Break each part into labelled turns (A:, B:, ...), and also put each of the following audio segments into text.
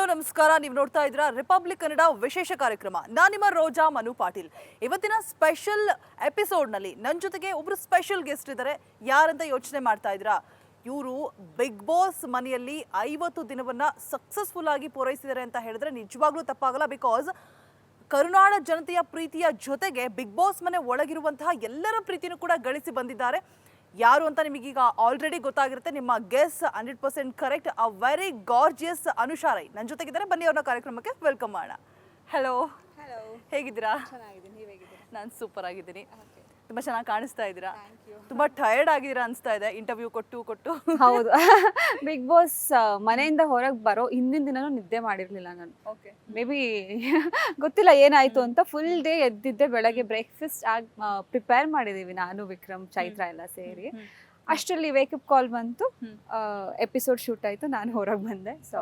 A: ನಮಸ್ಕಾರ. ನೀವು ನೋಡ್ತಾ ಇದ್ದೀರಾ ರಿಪಬ್ಲಿಕ್ ಕನ್ನಡ ವಿಶೇಷ ಕಾರ್ಯಕ್ರಮ. ನಾನು ನಿಮ್ಮ ರೋಜಾ ಮನು ಪಾಟೀಲ್. ಇವತ್ತಿನ ಸ್ಪೆಷಲ್ ಎಪಿಸೋಡ್ನಲ್ಲಿ ನನ್ನ ಜೊತೆಗೆ ಒಬ್ರು ಸ್ಪೆಷಲ್ ಗೆಸ್ಟ್ ಇದ್ದಾರೆ. ಯಾರಂತ ಯೋಚನೆ ಮಾಡ್ತಾ ಇದ್ದೀರಾ? ಇವರು ಬಿಗ್ ಬಾಸ್ ಮನೆಯಲ್ಲಿ 50 ದಿನವನ್ನ ಸಕ್ಸಸ್ಫುಲ್ ಆಗಿ ಪೂರೈಸಿದ್ದಾರೆ ಅಂತ ಹೇಳಿದ್ರೆ ನಿಜವಾಗ್ಲೂ ತಪ್ಪಾಗಲ್ಲ. ಬಿಕಾಸ್ ಕರುನಾಡ ಜನತೆಯ ಪ್ರೀತಿಯ ಜೊತೆಗೆ ಬಿಗ್ ಬಾಸ್ ಮನೆ ಒಳಗಿರುವಂತಹ ಎಲ್ಲರ ಪ್ರೀತಿನೂ ಕೂಡ ಗಳಿಸಿ ಬಂದಿದ್ದಾರೆ. ಯಾರು ಅಂತ ನಿಮಗೀಗ ಆಲ್ರೆಡಿ ಗೊತ್ತಾಗಿರುತ್ತೆ. ನಿಮ್ಮ guess 100% correct. A very gorgeous Anusha Rai ನನ್ನ ಜೊತೆಗಿದ್ದಾರೆ. ಬನ್ನಿ ಅವ್ರನ್ನ ಕಾರ್ಯಕ್ರಮಕ್ಕೆ ವೆಲ್ಕಮ್ ಮಾಡೋಣ. ಹಲೋ, ಹೇಗಿದ್ದೀರಾ? ನಾನು ಸೂಪರ್ ಆಗಿದ್ದೀನಿ. ತುಂಬ ಚೆನ್ನಾಗಿ ಕಾಣಿಸ್ತಾ ಇದ್ದೀರಾ. ತುಂಬ ಟಯರ್ಡ್ ಆಗಿದ್ದೀರಾ ಅನಿಸ್ತಾ ಇದೆ ಇಂಟರ್ವ್ಯೂ ಕೊಟ್ಟು.
B: ಹೌದು, ಬಿಗ್ ಬಾಸ್ ಮನೆಯಿಂದ ಹೊರಗೆ ಬರೋ ಹಿಂದಿನ ದಿನನೂ ನಿದ್ದೆ ಮಾಡಿರಲಿಲ್ಲ ನಾನು. ಮೇ ಬಿ ಗೊತ್ತಿಲ್ಲ ಏನಾಯ್ತು ಅಂತ. ಫುಲ್ ಡೇ ಎದ್ದಿದ್ದೆ. ಬೆಳಗ್ಗೆ ಬ್ರೇಕ್ಫಾಸ್ಟ್ ಆಗಿ ಪ್ರಿಪೇರ್ ಮಾಡಿದ್ದೀವಿ ನಾನು, ವಿಕ್ರಮ್, ಚೈತ್ರ ಎಲ್ಲ ಸೇರಿ. ಅಷ್ಟರಲ್ಲಿ ವೇಕಪ್ ಕಾಲ್ ಬಂತು, ಎಪಿಸೋಡ್ ಶೂಟ್ ಆಯಿತು, ನಾನು ಹೊರಗೆ ಬಂದೆ. ಸೊ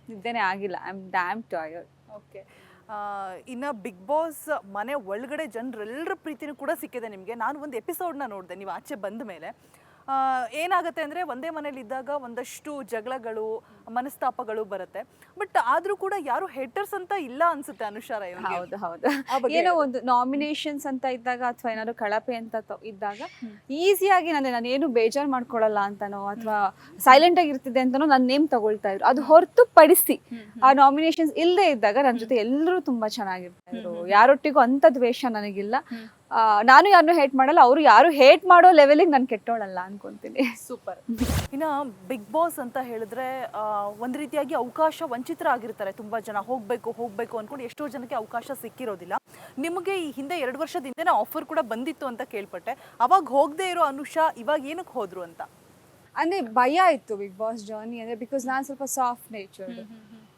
B: ನಿದ್ದೆನೇ ಆಗಿಲ್ಲ. I am dam tired.
A: Okay, ಇನ್ನು ಬಿಗ್ ಬಾಸ್ ಮನೆ ಒಳಗಡೆ ಜನರೆಲ್ಲರ ಪ್ರೀತಿನೂ ಕೂಡ ಸಿಕ್ಕಿದೆ ನಿಮಗೆ. ನಾನು ಒಂದು ಎಪಿಸೋಡ್ನ ನೋಡಿದೆ ನೀವು ಆಚೆ ಬಂದ ಮೇಲೆ. ಏನಾಗುತ್ತೆ ಅಂದರೆ ಒಂದೇ ಮನೇಲಿ ಇದ್ದಾಗ ಒಂದಷ್ಟು ಜಗಳಗಳು, ಮನಸ್ತಾಪಗಳು ಬರುತ್ತೆ. ಬಟ್ ಆದರೂ ಕೂಡ ಯಾರು ಹೇಟರ್ಸ್ ಅಂತ ಇಲ್ಲ ಅನ್ಸುತ್ತೆ ಅನುಷಾ ರೈ.
B: ಹೌದು, ಏನೋ ಒಂದು ನಾಮಿನೇಷನ್ಸ್ ಅಂತ ಇದ್ದಾಗ ಅಥವಾ ಏನಾದ್ರು ಕಳಪೆ ಅಂತ ಇದ್ದಾಗ ಈಸಿಯಾಗಿ ನಾನು ಏನು ಬೇಜಾರು ಮಾಡ್ಕೊಳ್ಳಲ್ಲ ಅಂತನೋ ಅಥವಾ ಸೈಲೆಂಟ್ ಆಗಿರ್ತಿದ್ದೆ ಅಂತನೋ ನನ್ನ ನೇಮ್ ತಗೊಳ್ತಾ ಇದ್ರು. ಅದು ಹೊರತುಪಡಿಸಿ ಆ ನಾಮಿನೇಷನ್ಸ್ ಇಲ್ಲದೆ ಇದ್ದಾಗ ನನ್ನ ಜೊತೆ ಎಲ್ಲರೂ ತುಂಬಾ ಚೆನ್ನಾಗಿರ್ತಾ ಇದ್ರು. ಯಾರೊಟ್ಟಿಗೂ ಅಂತ ದ್ವೇಷ ನನಗಿಲ್ಲ. ನಾನು ಯಾರನ್ನೂ ಹೇಟ್ ಮಾಡಲ್ಲ, ಅವರು ಯಾರು ಹೇಟ್ ಮಾಡೋ ಲೆವೆಲಿಗೆ ನಾನು ಕೆಟ್ಟೋಳಲ್ಲ ಅನ್ಕೊಂತೀನಿ.
A: ಸೂಪರ್. ಇನ್ನು ಬಿಗ್ ಬಾಸ್ ಅಂತ ಹೇಳಿದ್ರೆ ಒಂದು ರೀತಿಯಾಗಿ ಅವಕಾಶ ವಂಚಿತರಾಗಿರ್ತಾರೆ ತುಂಬ ಜನ. ಹೋಗ್ಬೇಕು ಅನ್ಕೊಂಡು ಎಷ್ಟೋ ಜನಕ್ಕೆ ಅವಕಾಶ ಸಿಕ್ಕಿರೋದಿಲ್ಲ. ನಿಮಗೆ ಈ ಹಿಂದೆ 2 ವರ್ಷದ ಹಿಂದೆ ಆಫರ್ ಕೂಡ ಬಂದಿತ್ತು ಅಂತ ಕೇಳ್ಪಟ್ಟೆ. ಅವಾಗ ಹೋಗದೆ ಇರೋ ಅನುಷಾ ಇವಾಗ ಏನಕ್ಕೆ ಹೋದ್ರು ಅಂತ?
B: ಅಂದ್ರೆ ಭಯ ಇತ್ತು ಬಿಗ್ ಬಾಸ್ ಜರ್ನಿ ಅಂದ್ರೆ. ಬಿಕಾಸ್ ನಾನು ಸ್ವಲ್ಪ ಸಾಫ್ಟ್ ನೇಚರ್ಡ್.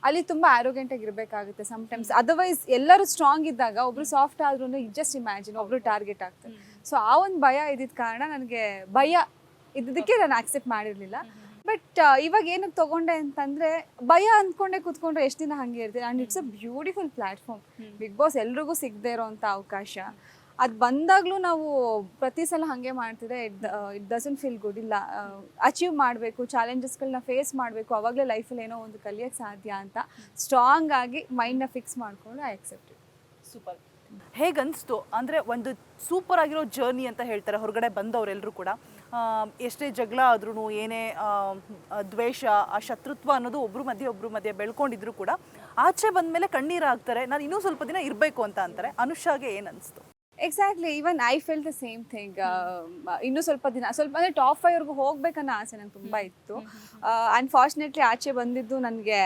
B: ಅಲ್ಲಿ ತುಂಬಾ ಆರೋಗ್ಯಂಟ್ ಆಗಿರ್ಬೇಕಾಗುತ್ತೆ ಸಮಟೈಮ್ಸ್. ಅದರ್ವೈಸ್ ಎಲ್ಲರೂ ಸ್ಟ್ರಾಂಗ್ ಇದ್ದಾಗ ಒಬ್ರು ಸಾಫ್ಟ್ ಆದ್ರೂ ಜಸ್ಟ್ ಇಮ್ಯಾಜಿನ್ ಒಬ್ರು ಟಾರ್ಗೆಟ್ ಆಗ್ತಾರೆ. ಸೊ ಆ ಒಂದು ಭಯ ಇದ್ದಿದ್ದ ಕಾರಣ ನನಗೆ ಭಯ ಇದ್ದದಕ್ಕೆ ನಾನು ಆಕ್ಸೆಪ್ಟ್ ಮಾಡಿರ್ಲಿಲ್ಲ. ಬಟ್ ಇವಾಗ ಏನಕ್ಕೆ ತಗೊಂಡೆ ಅಂತಂದ್ರೆ, ಭಯ ಅಂದ್ಕೊಂಡೆ ಕೂತ್ಕೊಂಡ್ರೆ ಎಷ್ಟು ದಿನ ಹಂಗೆ ಇರ್ತೀವಿ. And it's a beautiful platform. Bigg Boss ಎಲ್ರಿಗೂ ಸಿಗದೆ ಇರೋವಂಥ ಅವಕಾಶ. ಅದು ಬಂದಾಗಲೂ ನಾವು ಪ್ರತಿ ಸಲ ಹಾಗೆ ಮಾಡ್ತಿದ್ರೆ ಇಟ್ ಡಸಂಟ್ ಫೀಲ್ ಗುಡ್. ಇಲ್ಲ, ಅಚೀವ್ ಮಾಡಬೇಕು, ಚಾಲೆಂಜಸ್ಗಳನ್ನ ಫೇಸ್ ಮಾಡಬೇಕು, ಅವಾಗಲೇ ಲೈಫಲ್ಲಿ ಏನೋ ಒಂದು ಕಲಿಯೋಕ್ಕೆ ಸಾಧ್ಯ ಅಂತ ಸ್ಟ್ರಾಂಗ್ ಆಗಿ ಮೈಂಡ್ನ ಫಿಕ್ಸ್ ಮಾಡಿಕೊಂಡು ಐ ಅಕ್ಸೆಪ್ಟ್.
A: ಸೂಪರ್. ಹೇಗನ್ನಿಸ್ತು ಅಂದರೆ ಒಂದು ಸೂಪರ್ ಆಗಿರೋ ಜರ್ನಿ ಅಂತ ಹೇಳ್ತಾರೆ ಹೊರಗಡೆ ಬಂದವರೆಲ್ಲರೂ ಕೂಡ. ಎಷ್ಟೇ ಜಗಳ ಆದ್ರೂ, ಏನೇ ದ್ವೇಷ, ಆ ಶತ್ರುತ್ವ ಅನ್ನೋದು ಒಬ್ರ ಮಧ್ಯೆ ಬೆಳ್ಕೊಂಡಿದ್ರು ಕೂಡ ಆಚೆ ಬಂದಮೇಲೆ ಕಣ್ಣೀರಾಗ್ತಾರೆ. ನಾನು ಇನ್ನೂ ಸ್ವಲ್ಪ ದಿನ ಇರಬೇಕು ಅಂತ ಅಂತಾರೆ. ಅನುಷಾಗೆ ಏನು ಅನಿಸ್ತು?
B: Exactly, even I feel the same thing. ಇನ್ನೂ ಸ್ವಲ್ಪ ದಿನ ಅಂದರೆ ಟಾಪ್ 5 ಹೋಗ್ಬೇಕನ್ನೋ ಆಸೆ ನಂಗೆ ತುಂಬ ಇತ್ತು. ಅನ್ಫಾರ್ಚುನೇಟ್ಲಿ ಆಚೆ ಬಂದಿದ್ದು ನನಗೆ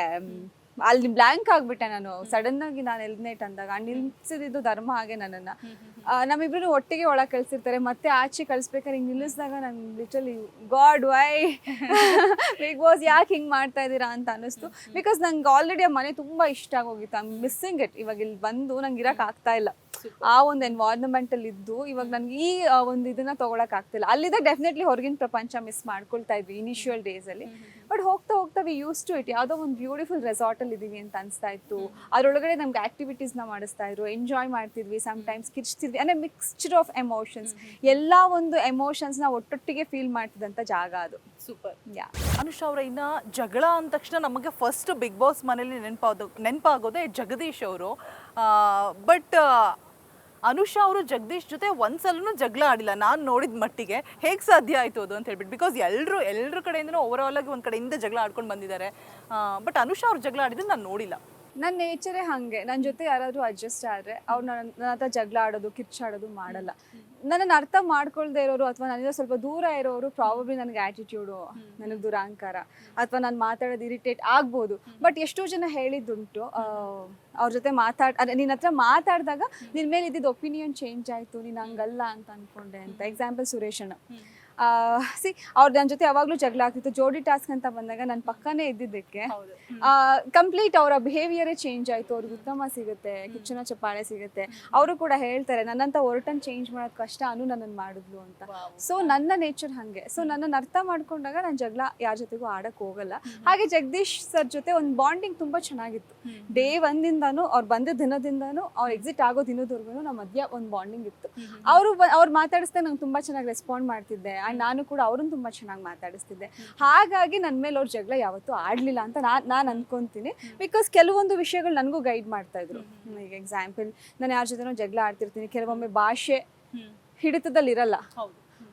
B: ಅಲ್ಲಿ ಬ್ಲ್ಯಾಂಕ್ ಆಗಿಬಿಟ್ಟೆ ನಾನು. ಸಡನ್ ಆಗಿ ನಾನು ಎಲಿಮಿನೇಟ್ ಅಂದಾಗ ನಿಲ್ಲಿಸಿದ್ದು ಧರ್ಮ ಹಾಗೆ ನನ್ನನ್ನು. ನಮ್ಮಿಬ್ರು ಒಟ್ಟಿಗೆ ಒಳಗೆ ಕಳಿಸಿರ್ತಾರೆ, ಮತ್ತೆ ಆಚೆ ಕಳಿಸ್ಬೇಕಾದ್ರೆ ಹಿಂಗೆ ನಿಲ್ಲಿಸಿದಾಗ ನಾನು literally God why Bigg Boss ಯಾಕೆ ಹಿಂಗೆ ಮಾಡ್ತಾ ಇದ್ದೀರಾ ಅಂತ ಅನ್ನಿಸ್ತು. ಬಿಕಾಸ್ ನಂಗೆ ಆಲ್ರೆಡಿ ಆ ಮನೆ ತುಂಬ ಇಷ್ಟ ಆಗೋಗಿತ್ತು. I am missing it. ಇವಾಗ ಇಲ್ಲಿ ಬಂದು ನಂಗೆ ಇರೋಕೆ ಆಗ್ತಾ ಇಲ್ಲ ಆ ಒಂದು ಎನ್ವೈರನ್ಮೆಂಟಲ್ಲಿ ಇದ್ದು. ಇವಾಗ ನನಗೆ ಈ ಒಂದು ಇದನ್ನ ತೊಗೊಳಕ್ ಆಗ್ತಿಲ್ಲ. ಅಲ್ಲಿದ್ದಾಗ ಡೆಫಿನೆಟ್ಲಿ ಹೊರಗಿನ ಪ್ರಪಂಚ ಮಿಸ್ ಮಾಡ್ಕೊಳ್ತಾ ಇದ್ವಿ ಇನಿಷಿಯಲ್ ಡೇಸಲ್ಲಿ. ಬಟ್ ಹೋಗ್ತಾ ವಿ ಯೂಸ್ ಟು ಇಟ್. ಯಾವುದೋ ಒಂದು ಬ್ಯೂಟಿಫುಲ್ ರೆಸಾರ್ಟಲ್ಲಿ ಇದ್ದೀವಿ ಅಂತ ಅನಿಸ್ತಾ ಇತ್ತು. ಅದರೊಳಗಡೆ ನಮ್ಗೆ ಆಕ್ಟಿವಿಟೀಸ್ನ ಮಾಡಿಸ್ತಾ ಇದ್ರು, ಎಂಜಾಯ್ ಮಾಡ್ತಿದ್ವಿ, ಸಮ್ಟೈಮ್ಸ್ ಕಿರ್ಚ್ತಿದ್ವಿ. ಅಂದರೆ ಮಿಕ್ಸ್ಚರ್ ಆಫ್ ಎಮೋಷನ್ಸ್, ಎಲ್ಲ ಒಂದು ಎಮೋಷನ್ಸ್ನ ಒಟ್ಟೊಟ್ಟಿಗೆ ಫೀಲ್ ಮಾಡ್ತಿದ್ದಂಥ ಜಾಗ ಅದು.
A: ಸೂಪರ್. ಅನುಷಾ ಅವರ ಇನ್ನು ಜಗಳ ಅಂದ ತಕ್ಷಣ ನಮಗೆ ಫಸ್ಟ್ ಬಿಗ್ ಬಾಸ್ ಮನೇಲಿ ನೆನಪಾಗೋದೇ ಜಗದೀಶ್ ಅವರು. ಬಟ್ ಅನುಷಾ ಅವರು ಜಗದೀಶ್ ಜೊತೆ ಒಂದ್ಸಲೂ ಜಗಳ ಆಡಿಲ್ಲ ನಾನು ನೋಡಿದ ಮಟ್ಟಿಗೆ. ಹೇಗೆ ಸಾಧ್ಯ ಆಯಿತು ಅದು ಅಂತ ಹೇಳ್ಬಿಟ್ಟು? ಬಿಕಾಸ್ ಎಲ್ಲರ ಕಡೆಯಿಂದನೂ ಓವರಾಲ್ ಆಗಿ ಒಂದು ಕಡೆಯಿಂದ ಜಗಳ ಆಡ್ಕೊಂಡು ಬಂದಿದ್ದಾರೆ. ಬಟ್ ಅನುಷಾ ಅವ್ರು ಜಗಳ ಆಡಿದ್ರೆ ನಾನು ನೋಡಿಲ್ಲ.
B: ನನ್ನ ನೇಚರೇ ಹಾಗೆ. ನನ್ನ ಜೊತೆ ಯಾರಾದರೂ ಅಡ್ಜಸ್ಟ್ ಆದರೆ ಅವ್ರು ನನ್ನ ಹತ್ರ ಜಗಳ ಆಡೋದು, ಕಿರ್ಚಾಡೋದು ಮಾಡಲ್ಲ. ನನ್ನನ್ನು ಅರ್ಥ ಮಾಡ್ಕೊಳ್ದೇ ಇರೋರು ಅಥವಾ ನನ್ನಿಂದ ಸ್ವಲ್ಪ ದೂರ ಇರೋರು ಪ್ರಾಬಬ್ಲಿ ನನಗೆ ಆ್ಯಟಿಟ್ಯೂಡು, ನನಗೆ ದುರಾಂಕಾರ, ಅಥವಾ ನಾನು ಮಾತಾಡೋದು ಇರಿಟೇಟ್ ಆಗ್ಬೋದು. ಬಟ್ ಎಷ್ಟೋ ಜನ ಹೇಳಿದ್ದುಂಟು, ಅವ್ರ ಜೊತೆ ನಿನ್ನ ಹತ್ರ ಮಾತಾಡಿದಾಗ ನಿನ್ನ ಮೇಲೆ ಇದ್ದಿದ್ದು ಒಪಿನಿಯನ್ ಚೇಂಜ್ ಆಯಿತು, ನೀನು ಹಂಗಲ್ಲ ಅಂತ ಅಂದ್ಕೊಂಡೆ ಅಂತ. ಎಕ್ಸಾಂಪಲ್ ಸುರೇಶಣ್ಣ. ಅವ್ರು ನನ್ನ ಜೊತೆ ಯಾವಾಗಲೂ ಜಗಳ ಆಗ್ತಿತ್ತು. ಜೋಡಿ ಟಾಸ್ಕ್ ಅಂತ ಬಂದಾಗ ನನ್ನ ಪಕ್ಕನೇ ಇದ್ದಿದ್ದಕ್ಕೆ ಕಂಪ್ಲೀಟ್ ಅವರ ಬಿಹೇವಿಯರೇ ಚೇಂಜ್ ಆಯಿತು. ಅವ್ರಿಗೆ ಉತ್ತಮ ಸಿಗುತ್ತೆ, ಕಿಚ್ಚನ ಚಪ್ಪಾಳೆ ಸಿಗುತ್ತೆ. ಅವರು ಕೂಡ ಹೇಳ್ತಾರೆ, ನನ್ನಂತ ಒರಟನ್ನು ಚೇಂಜ್ ಮಾಡೋದು ಕಷ್ಟ, ನನ್ನನ್ನು ಮಾಡಿದ್ಲು ಅಂತ. ಸೊ ನನ್ನ ನೇಚರ್ ಹಾಗೆ. ಸೊ ನನ್ನನ್ನು ಅರ್ಥ ಮಾಡ್ಕೊಂಡಾಗ ನಾನು ಜಗಳ ಯಾರ ಜೊತೆಗೂ ಆಡಕ್ಕೆ ಹೋಗಲ್ಲ. ಹಾಗೆ ಜಗದೀಶ್ ಸರ್ ಜೊತೆ ಒಂದು ಬಾಂಡಿಂಗ್ ತುಂಬ ಚೆನ್ನಾಗಿತ್ತು. ಡೇ 1 ಅವ್ರು ಬಂದ ದಿನದಿಂದನೂ ಅವ್ರು ಎಕ್ಸಿಟ್ ಆಗೋ ದಿನದವರೆಗೂ ನಮ್ಮ ಮಧ್ಯ ಒಂದು ಬಾಂಡಿಂಗ್ ಇತ್ತು. ಅವ್ರು ಮಾತಾಡಿಸ್ದಾಗ ನಂಗೆ ತುಂಬ ಚೆನ್ನಾಗಿ ರೆಸ್ಪಾಂಡ್ ಮಾಡ್ತಿದ್ದೆ. ಆ್ಯಂಡ್ ನಾನು ಕೂಡ ಅವ್ರನ್ನ ತುಂಬ ಚೆನ್ನಾಗಿ ಮಾತಾಡಿಸ್ತಿದ್ದೆ. ಹಾಗಾಗಿ ನನ್ನ ಮೇಲೆ ಅವ್ರ ಜಗಳ ಯಾವತ್ತೂ ಆಡಲಿಲ್ಲ ಅಂತ ನಾನು ಅನ್ಕೊತೀನಿ. ಬಿಕಾಸ್ ಕೆಲವೊಂದು ವಿಷಯಗಳು ನನಗೂ ಗೈಡ್ ಮಾಡ್ತಾ ಇದ್ರು. ಈಗ ಎಕ್ಸಾಂಪಲ್, ನಾನು ಯಾರ ಜೊತೆನೋ ಜಗಳ ಆಡ್ತಿರ್ತೀನಿ, ಕೆಲವೊಮ್ಮೆ ಭಾಷೆ ಹಿಡಿತದಲ್ಲಿ ಇರಲ್ಲ,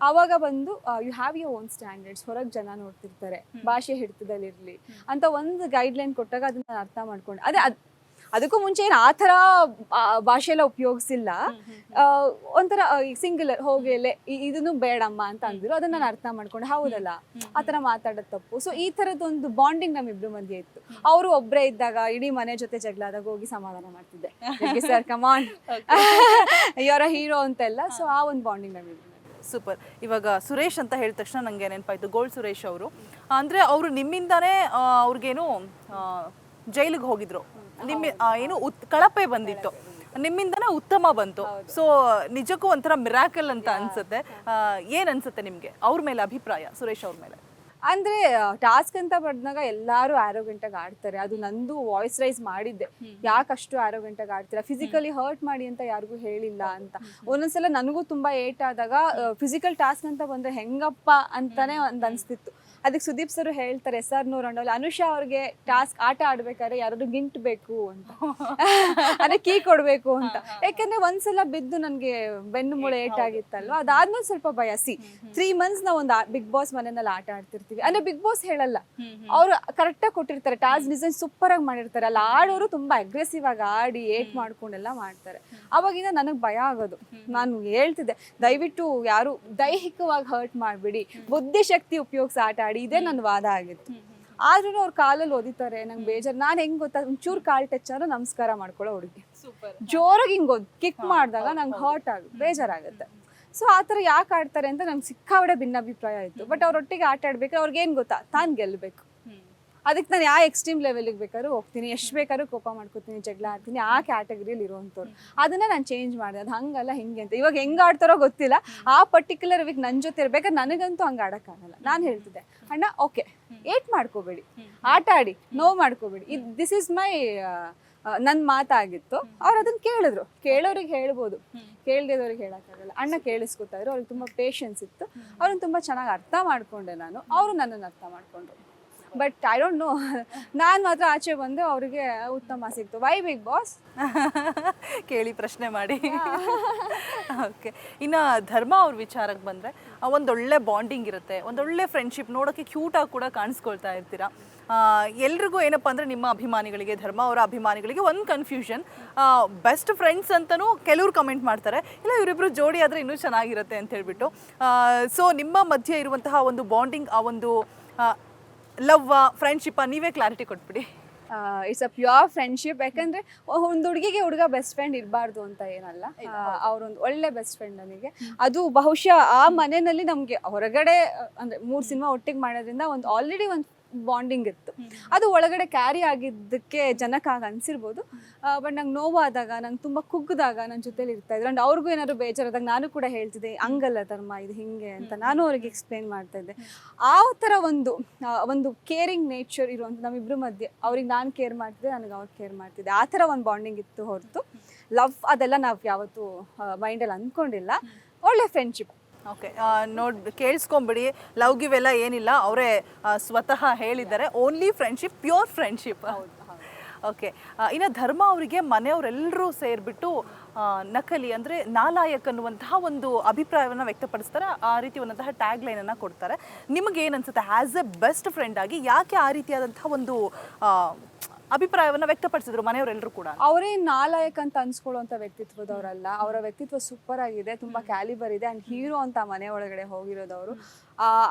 B: ಆವಾಗ ಬಂದು you have your own standards, ಹೊರಗೆ ಜನ ನೋಡ್ತಿರ್ತಾರೆ, ಭಾಷೆ ಹಿಡಿತದಲ್ಲಿ ಇರಲಿ ಅಂತ ಒಂದು ಗೈಡ್ಲೈನ್ ಕೊಟ್ಟಾಗ ಅದನ್ನ ನಾನು ಅರ್ಥ ಮಾಡ್ಕೊಂಡೆ. ಅದಕ್ಕೂ ಮುಂಚೆ ಏನು ಆ ಥರ ಭಾಷೆ ಎಲ್ಲ ಉಪಯೋಗಿಸಿಲ್ಲ. ಒಂಥರ ಸಿಂಗುಲರ್ ಹೋಗಿಲೆ ಇದನ್ನು ಬೇಡಮ್ಮ ಅಂತ ಅಂದಿರು, ಅದನ್ನ ನಾನು ಅರ್ಥ ಮಾಡ್ಕೊಂಡೆ. ಹೌದಲ್ಲ, ಆ ಥರ ಮಾತಾಡೋದು ತಪ್ಪು. ಸೊ ಈ ಥರದ್ದೊಂದು ಬಾಂಡಿಂಗ್ ನಮ್ಮಿಬ್ರು ಮಧ್ಯೆ ಇತ್ತು. ಅವರು ಒಬ್ಬರೇ ಇದ್ದಾಗ ಇಡೀ ಮನೆ ಜೊತೆ ಜಗಳ ಆದಾಗ ಹೋಗಿ ಸಮಾಧಾನ ಮಾಡ್ತಿದ್ದೆ, ಸರ್ ಕಮಾನ್ ಇವರ ಹೀರೋ ಅಂತೆಲ್ಲ. ಸೊ ಆ ಒಂದು ಬಾಂಡಿಂಗ್ ನಮ್ಮಿಬ್ರು.
A: ಸೂಪರ್. ಇವಾಗ ಸುರೇಶ್ ಅಂತ ಹೇಳಿದ ತಕ್ಷಣ ನನಗೆ ನೆನಪಾಯ್ತು, ಗೋಲ್ಡ್ ಸುರೇಶ್ ಅವರು. ಅಂದರೆ ಅವರು ನಿಮ್ಮಿಂದಾನೇ ಅವ್ರಿಗೇನು ಜೈಲಿಗೆ ಹೋಗಿದ್ರು, ನಿಮ್ಮ ಏನು ಕಳಪೆ ಬಂದಿತ್ತು, ನಿಮ್ಮಿಂದನೇ ಉತ್ತಮ ಬಂತು. ಸೊ ನಿಜಕ್ಕೂ ಒಂಥರ ಮಿರಾಕಲ್ ಅಂತ ಅನ್ಸುತ್ತೆ. ಏನ್ ಅನ್ಸುತ್ತೆ ನಿಮ್ಗೆ ಅವ್ರ ಮೇಲೆ ಅಭಿಪ್ರಾಯ, ಸುರೇಶ್ ಅವ್ರ ಮೇಲೆ?
B: ಅಂದ್ರೆ ಟಾಸ್ಕ್ ಅಂತ ಬಂದಾಗ ಎಲ್ಲಾರು ಆರೋಗ್ಯಂಟಾಗಿ ಆಡ್ತಾರೆ. ಅದು ನಂದು ವಾಯ್ಸ್ ರೈಸ್ ಮಾಡಿದ್ದೆ, ಯಾಕಷ್ಟು ಆರೋಗ್ಯಂಟಾಗಿ ಆಡ್ತೀರಾ, ಫಿಸಿಕಲಿ ಹರ್ಟ್ ಮಾಡಿ ಅಂತ ಯಾರಿಗೂ ಹೇಳಿಲ್ಲ ಅಂತ. ಒಂದೊಂದ್ಸಲ ನನಗೂ ತುಂಬಾ ಏಟ್ ಆದಾಗ ಫಿಸಿಕಲ್ ಟಾಸ್ಕ್ ಅಂತ ಬಂದ್ರೆ ಹೆಂಗಪ್ಪ ಅಂತಾನೆ ಒಂದು ಅನ್ಸ್ತಿತ್ತು. ಅದಕ್ಕೆ ಸುದೀಪ್ ಸರ್ ಹೇಳ್ತಾರೆ, ಸರ್ ನೋಡೋಣ ಅನುಷಾ ಅವ್ರಿಗೆ ಟಾಸ್ಕ್ ಆಟ ಆಡ್ಬೇಕಾದ್ರೆ ಯಾರಾದ್ರು ಗಿಂಟ್ ಬೇಕು ಅಂತ, ಅದೇ ಕೀ ಕೊಡ್ಬೇಕು ಅಂತ. ಯಾಕಂದ್ರೆ ಒಂದ್ಸಲ ಬಿದ್ದು ನನ್ಗೆ ಬೆನ್ನು ಮೂಳೆ ಏಟ್ ಆಗಿತ್ತಲ್ವ, ಅದಾದ್ಮೇಲೆ ಸ್ವಲ್ಪ ಭಯ. 3 months ನಾವು ಒಂದು ಬಿಗ್ ಬಾಸ್ ಮನೆಯಲ್ಲಿ ಆಟ ಆಡ್ತಿರ್ತೀವಿ. ಅಂದ್ರೆ ಬಿಗ್ ಬಾಸ್ ಹೇಳಲ್ಲ, ಅವ್ರು ಕರೆಕ್ಟ್ ಆಗಿ ಕೊಟ್ಟಿರ್ತಾರೆ, ಟಾಸ್ಕ್ ಡಿಸೈನ್ ಸೂಪರ್ ಆಗಿ ಮಾಡಿರ್ತಾರೆ. ಅಲ್ಲಿ ಆಡೋರು ತುಂಬಾ ಅಗ್ರೆಸಿವ್ ಆಗಿ ಆಡಿ ಏಟ್ ಮಾಡ್ಕೊಂಡೆಲ್ಲ ಮಾಡ್ತಾರೆ. ಅವಾಗಿಂದ ನನಗ್ ಭಯ ಆಗೋದು. ನಾನು ಹೇಳ್ತಿದ್ದೆ, ದಯವಿಟ್ಟು ಯಾರು ದೈಹಿಕವಾಗಿ ಹರ್ಟ್ ಮಾಡ್ಬಿಡಿ, ಬುದ್ಧಿಶಕ್ತಿ ಉಪಯೋಗಿಸಿ ಆಟ ಆಡಿ, ಇದೇ ನನ್ನ ವಾದ ಆಗಿತ್ತು. ಆದ್ರೂ ಅವ್ರ ಕಾಲಲ್ಲಿ ಓದಿತಾರೆ, ನಂಗೆ ಬೇಜಾರು. ನಾನು ಹೆಂಗ್ ಗೊತ್ತಾ, ಒಂಚೂರು ಕಾಲ್ ಟಚ್ ಆದ್ರೂ ನಮಸ್ಕಾರ ಮಾಡ್ಕೊಳ್ಳೋ ಹುಡುಗಿ. ಜೋರಾಗಿ ಹಿಂಗ್ ಕಿಕ್ ಮಾಡಿದಾಗ ನಂಗೆ ಹರ್ಟ್ ಬೇಜಾರಾಗುತ್ತೆ. ಸೊ ಆ ಥರ ಯಾಕೆ ಆಡ್ತಾರೆ ಅಂತ ನಂಗೆ ಸಿಕ್ಕಾಬಡೆ ಭಿನ್ನಾಭಿಪ್ರಾಯ ಇತ್ತು. ಬಟ್ ಅವ್ರೊಟ್ಟಿಗೆ ಆಟ ಆಡ್ಬೇಕಾದ್ರೆ ಅವ್ರಿಗೆ ಏನು ಗೊತ್ತಾ, ತಾನು ಗೆಲ್ಲಬೇಕು. ಅದಕ್ಕೆ ನಾನು ಯಾವ ಎಕ್ಸ್ಟ್ರೀಮ್ ಲೆವೆಲ್ಗೆ ಬೇಕಾದ್ರೂ ಹೋಗ್ತೀನಿ, ಎಷ್ಟು ಬೇಕಾದ್ರೂ ಕೋಪ ಮಾಡ್ಕೋತೀನಿ, ಜಗಳ ಆಡ್ತೀನಿ, ಆ ಕ್ಯಾಟಗರಿಯಲ್ಲಿ ಇರುವಂಥವ್ರು. ಅದನ್ನ ನಾನು ಚೇಂಜ್ ಮಾಡಿದೆ. ಅದು ಹಂಗಲ್ಲ ಹಿಂಗೆ ಅಂತ. ಇವಾಗ ಹೆಂಗೆ ಆಡ್ತಾರೋ ಗೊತ್ತಿಲ್ಲ, ಆ ಪರ್ಟಿಕ್ಯುಲರ್ ವೀಕ್ ನನ್ನ ಜೊತೆ ಇರ್ಬೇಕಾದ್ರೆ ನನಗಂತೂ ಹಂಗೆ ಆಡೋಕ್ಕಾಗಲ್ಲ. ನಾನು ಹೇಳ್ತಿದ್ದೆ, ಅಣ್ಣ ಓಕೆ ಏಟ್ ಮಾಡ್ಕೋಬೇಡಿ, ಆಟ ಆಡಿ, ನೋವು ಮಾಡ್ಕೋಬೇಡಿ, ದಿಸ್ ಈಸ್ ಮೈ ನನ್ನ ಮಾತಾಗಿತ್ತು. ಅವ್ರು ಅದನ್ನ ಕೇಳಿದ್ರು. ಕೇಳೋರಿಗೆ ಹೇಳ್ಬೋದು, ಕೇಳ್ದಿದವ್ರಿಗೆ ಹೇಳೋಕ್ಕಾಗಲ್ಲ. ಅಣ್ಣ ಕೇಳಿಸ್ಕೊತಾ ಇದ್ರು, ಅವ್ರಿಗೆ ತುಂಬ ಪೇಷನ್ಸ್ ಇತ್ತು, ಅವ್ರನ್ನ ತುಂಬ ಚೆನ್ನಾಗಿ ಅರ್ಥ ಮಾಡ್ಕೊಂಡೆ ನಾನು, ಅವರು ನನ್ನನ್ನು ಅರ್ಥ ಮಾಡ್ಕೊಂಡ್ರು. ಬಟ್ ಐ ಡೋಂಟ್ ನೋ, ನಾನು ಮಾತ್ರ ಆಚೆ ಬಂದು ಅವರಿಗೆ ಉತ್ತಮ ಸಿಕ್ತು. ವೈ ಬಿಗ್ ಬಾಸ್
A: ಕೇಳಿ ಪ್ರಶ್ನೆ ಮಾಡಿ. ಓಕೆ, ಇನ್ನು ಧರ್ಮ ಅವ್ರ ವಿಚಾರಕ್ಕೆ ಬಂದರೆ, ಒಂದೊಳ್ಳೆ ಬಾಂಡಿಂಗ್ ಇರುತ್ತೆ, ಒಂದೊಳ್ಳೆ ಫ್ರೆಂಡ್ಶಿಪ್, ನೋಡೋಕ್ಕೆ ಕ್ಯೂಟಾಗಿ ಕೂಡ ಕಾಣಿಸ್ಕೊಳ್ತಾ ಇರ್ತೀರಾ. ಎಲ್ರಿಗೂ ಏನಪ್ಪ ಅಂದರೆ, ನಿಮ್ಮ ಅಭಿಮಾನಿಗಳಿಗೆ, ಧರ್ಮ ಅವರ ಅಭಿಮಾನಿಗಳಿಗೆ ಒಂದು ಕನ್ಫ್ಯೂಷನ್, ಬೆಸ್ಟ್ ಫ್ರೆಂಡ್ಸ್ ಅಂತಲೂ ಕೆಲವ್ರು ಕಮೆಂಟ್ ಮಾಡ್ತಾರೆ, ಇಲ್ಲ ಇವರಿಬ್ಬರು ಜೋಡಿ ಆದರೆ ಇನ್ನೂ ಚೆನ್ನಾಗಿರುತ್ತೆ ಅಂತ ಹೇಳ್ಬಿಟ್ಟು. ಸೊ ನಿಮ್ಮ ಮಧ್ಯೆ ಇರುವಂತಹ ಒಂದು ಬಾಂಡಿಂಗ್, ಆ ಒಂದು ಲವ್ ಫ್ರೆಂಡ್ಶಿಪ್ ನೀವೇ ಕ್ಲಾರಿಟಿ ಕೊಟ್ಬಿಡಿ.
B: It's a pure friendship. ಯಾಕಂದ್ರೆ ಒಂದು ಹುಡುಗಿಗೆ ಹುಡುಗ ಬೆಸ್ಟ್ ಫ್ರೆಂಡ್ ಇರಬಾರ್ದು ಅಂತ ಏನಲ್ಲ, ಅವ್ರೊಂದು ಒಳ್ಳೆ ಬೆಸ್ಟ್ ಫ್ರೆಂಡ್ ನನಗೆ. ಅದು ಬಹುಶಃ ಆ ಮನೆಯಲ್ಲಿ ನಮಗೆ ಹೊರಗಡೆ ಅಂದ್ರೆ 3 ಸಿನಿಮಾ ಒಟ್ಟಿಗೆ ಮಾಡೋದ್ರಿಂದ ಒಂದು ಆಲ್ರೆಡಿ ಒಂದು ಬಾಂಡಿಂಗ್ ಇತ್ತು. ಅದು ಒಳಗಡೆ ಕ್ಯಾರಿ ಆಗಿದ್ದಕ್ಕೆ ಜನಕ್ಕಾಗಿ ಅನ್ಸಿರ್ಬೋದು. ಬಟ್ ನಂಗೆ ನೋವಾದಾಗ, ನಂಗೆ ತುಂಬ ಕುಗ್ಗಿದಾಗ ನನ್ನ ಜೊತೆಲಿ ಇರ್ತಾ ಇದ್ರು. ಅಂಡ್ ಅವ್ರಿಗೂ ಏನಾದ್ರು ಬೇಜಾರಾದಾಗ ನಾನು ಕೂಡ ಹೇಳ್ತಿದ್ದೆ, ಹಂಗಲ್ಲ ಧರ್ಮ ಇದು ಹಿಂಗೆ ಅಂತ ನಾನು ಅವ್ರಿಗೆ ಎಕ್ಸ್ಪ್ಲೇನ್ ಮಾಡ್ತಾ ಇದ್ದೆ. ಆ ಥರ ಒಂದು ಕೇರಿಂಗ್ ನೇಚರ್ ಇರುವಂಥ ನಮ್ಮಿಬ್ಬರ ಮಧ್ಯೆ, ಅವ್ರಿಗೆ ನಾನು ಕೇರ್ ಮಾಡ್ತಿದ್ದೆ, ನನಗೆ ಅವ್ರು ಕೇರ್ ಮಾಡ್ತಿದ್ದೆ. ಆ ಥರ ಒಂದು ಬಾಂಡಿಂಗ್ ಇತ್ತು ಹೊರತು ಲವ್ ಅದೆಲ್ಲ ನಾವು ಯಾವತ್ತೂ ಮೈಂಡಲ್ಲಿ ಅಂದ್ಕೊಂಡಿಲ್ಲ. ಒಳ್ಳೆ ಫ್ರೆಂಡ್ಶಿಪ್.
A: ಓಕೆ, ಕೇಳಿಸ್ಕೊಂಬಿಡಿ, ಲವ್ ಗಿವ್ ಎಲ್ಲ ಏನಿಲ್ಲ, ಅವರೇ ಸ್ವತಃ ಹೇಳಿದ್ದಾರೆ, only friendship, pure friendship. Okay, ಇನ್ನು ಧರ್ಮ ಅವರಿಗೆ ಮನೆಯವರೆಲ್ಲರೂ ಸೇರಿಬಿಟ್ಟು ನಕಲಿ ಅಂದರೆ ನಾಲಾಯಕ್ ಅನ್ನುವಂತಹ ಒಂದು ಅಭಿಪ್ರಾಯವನ್ನು ವ್ಯಕ್ತಪಡಿಸ್ತಾರೆ. ಆ ರೀತಿ ಒಂದಂತಹ ಟ್ಯಾಗ್ ಲೈನನ್ನು ಕೊಡ್ತಾರೆ. ನಿಮಗೇನು ಅನಿಸುತ್ತೆ, ಆ್ಯಸ್ ಎ ಬೆಸ್ಟ್ ಫ್ರೆಂಡ್ ಆಗಿ ಯಾಕೆ ಆ ರೀತಿಯಾದಂತಹ ಒಂದು ಅಭಿಪ್ರಾಯವನ್ನು ವ್ಯಕ್ತಪಡಿಸಿದ್ರು ಮನೆಯವರೆಲ್ಲರೂ ಕೂಡ?
B: ಅವರೇ ನಾಲಾಯಕ್ ಅಂತ ಅನ್ಸ್ಕೊಳ್ಳುವಂಥ ವ್ಯಕ್ತಿತ್ವದವರಲ್ಲ. ಅವರ ವ್ಯಕ್ತಿತ್ವ ಸೂಪರ್ ಆಗಿದೆ, ತುಂಬ ಕ್ಯಾಲಿಬರ್ ಇದೆ. ಆ್ಯಂಡ್ ಹೀರೋ ಅಂತ ಮನೆ ಒಳಗಡೆ ಹೋಗಿರೋದವರು.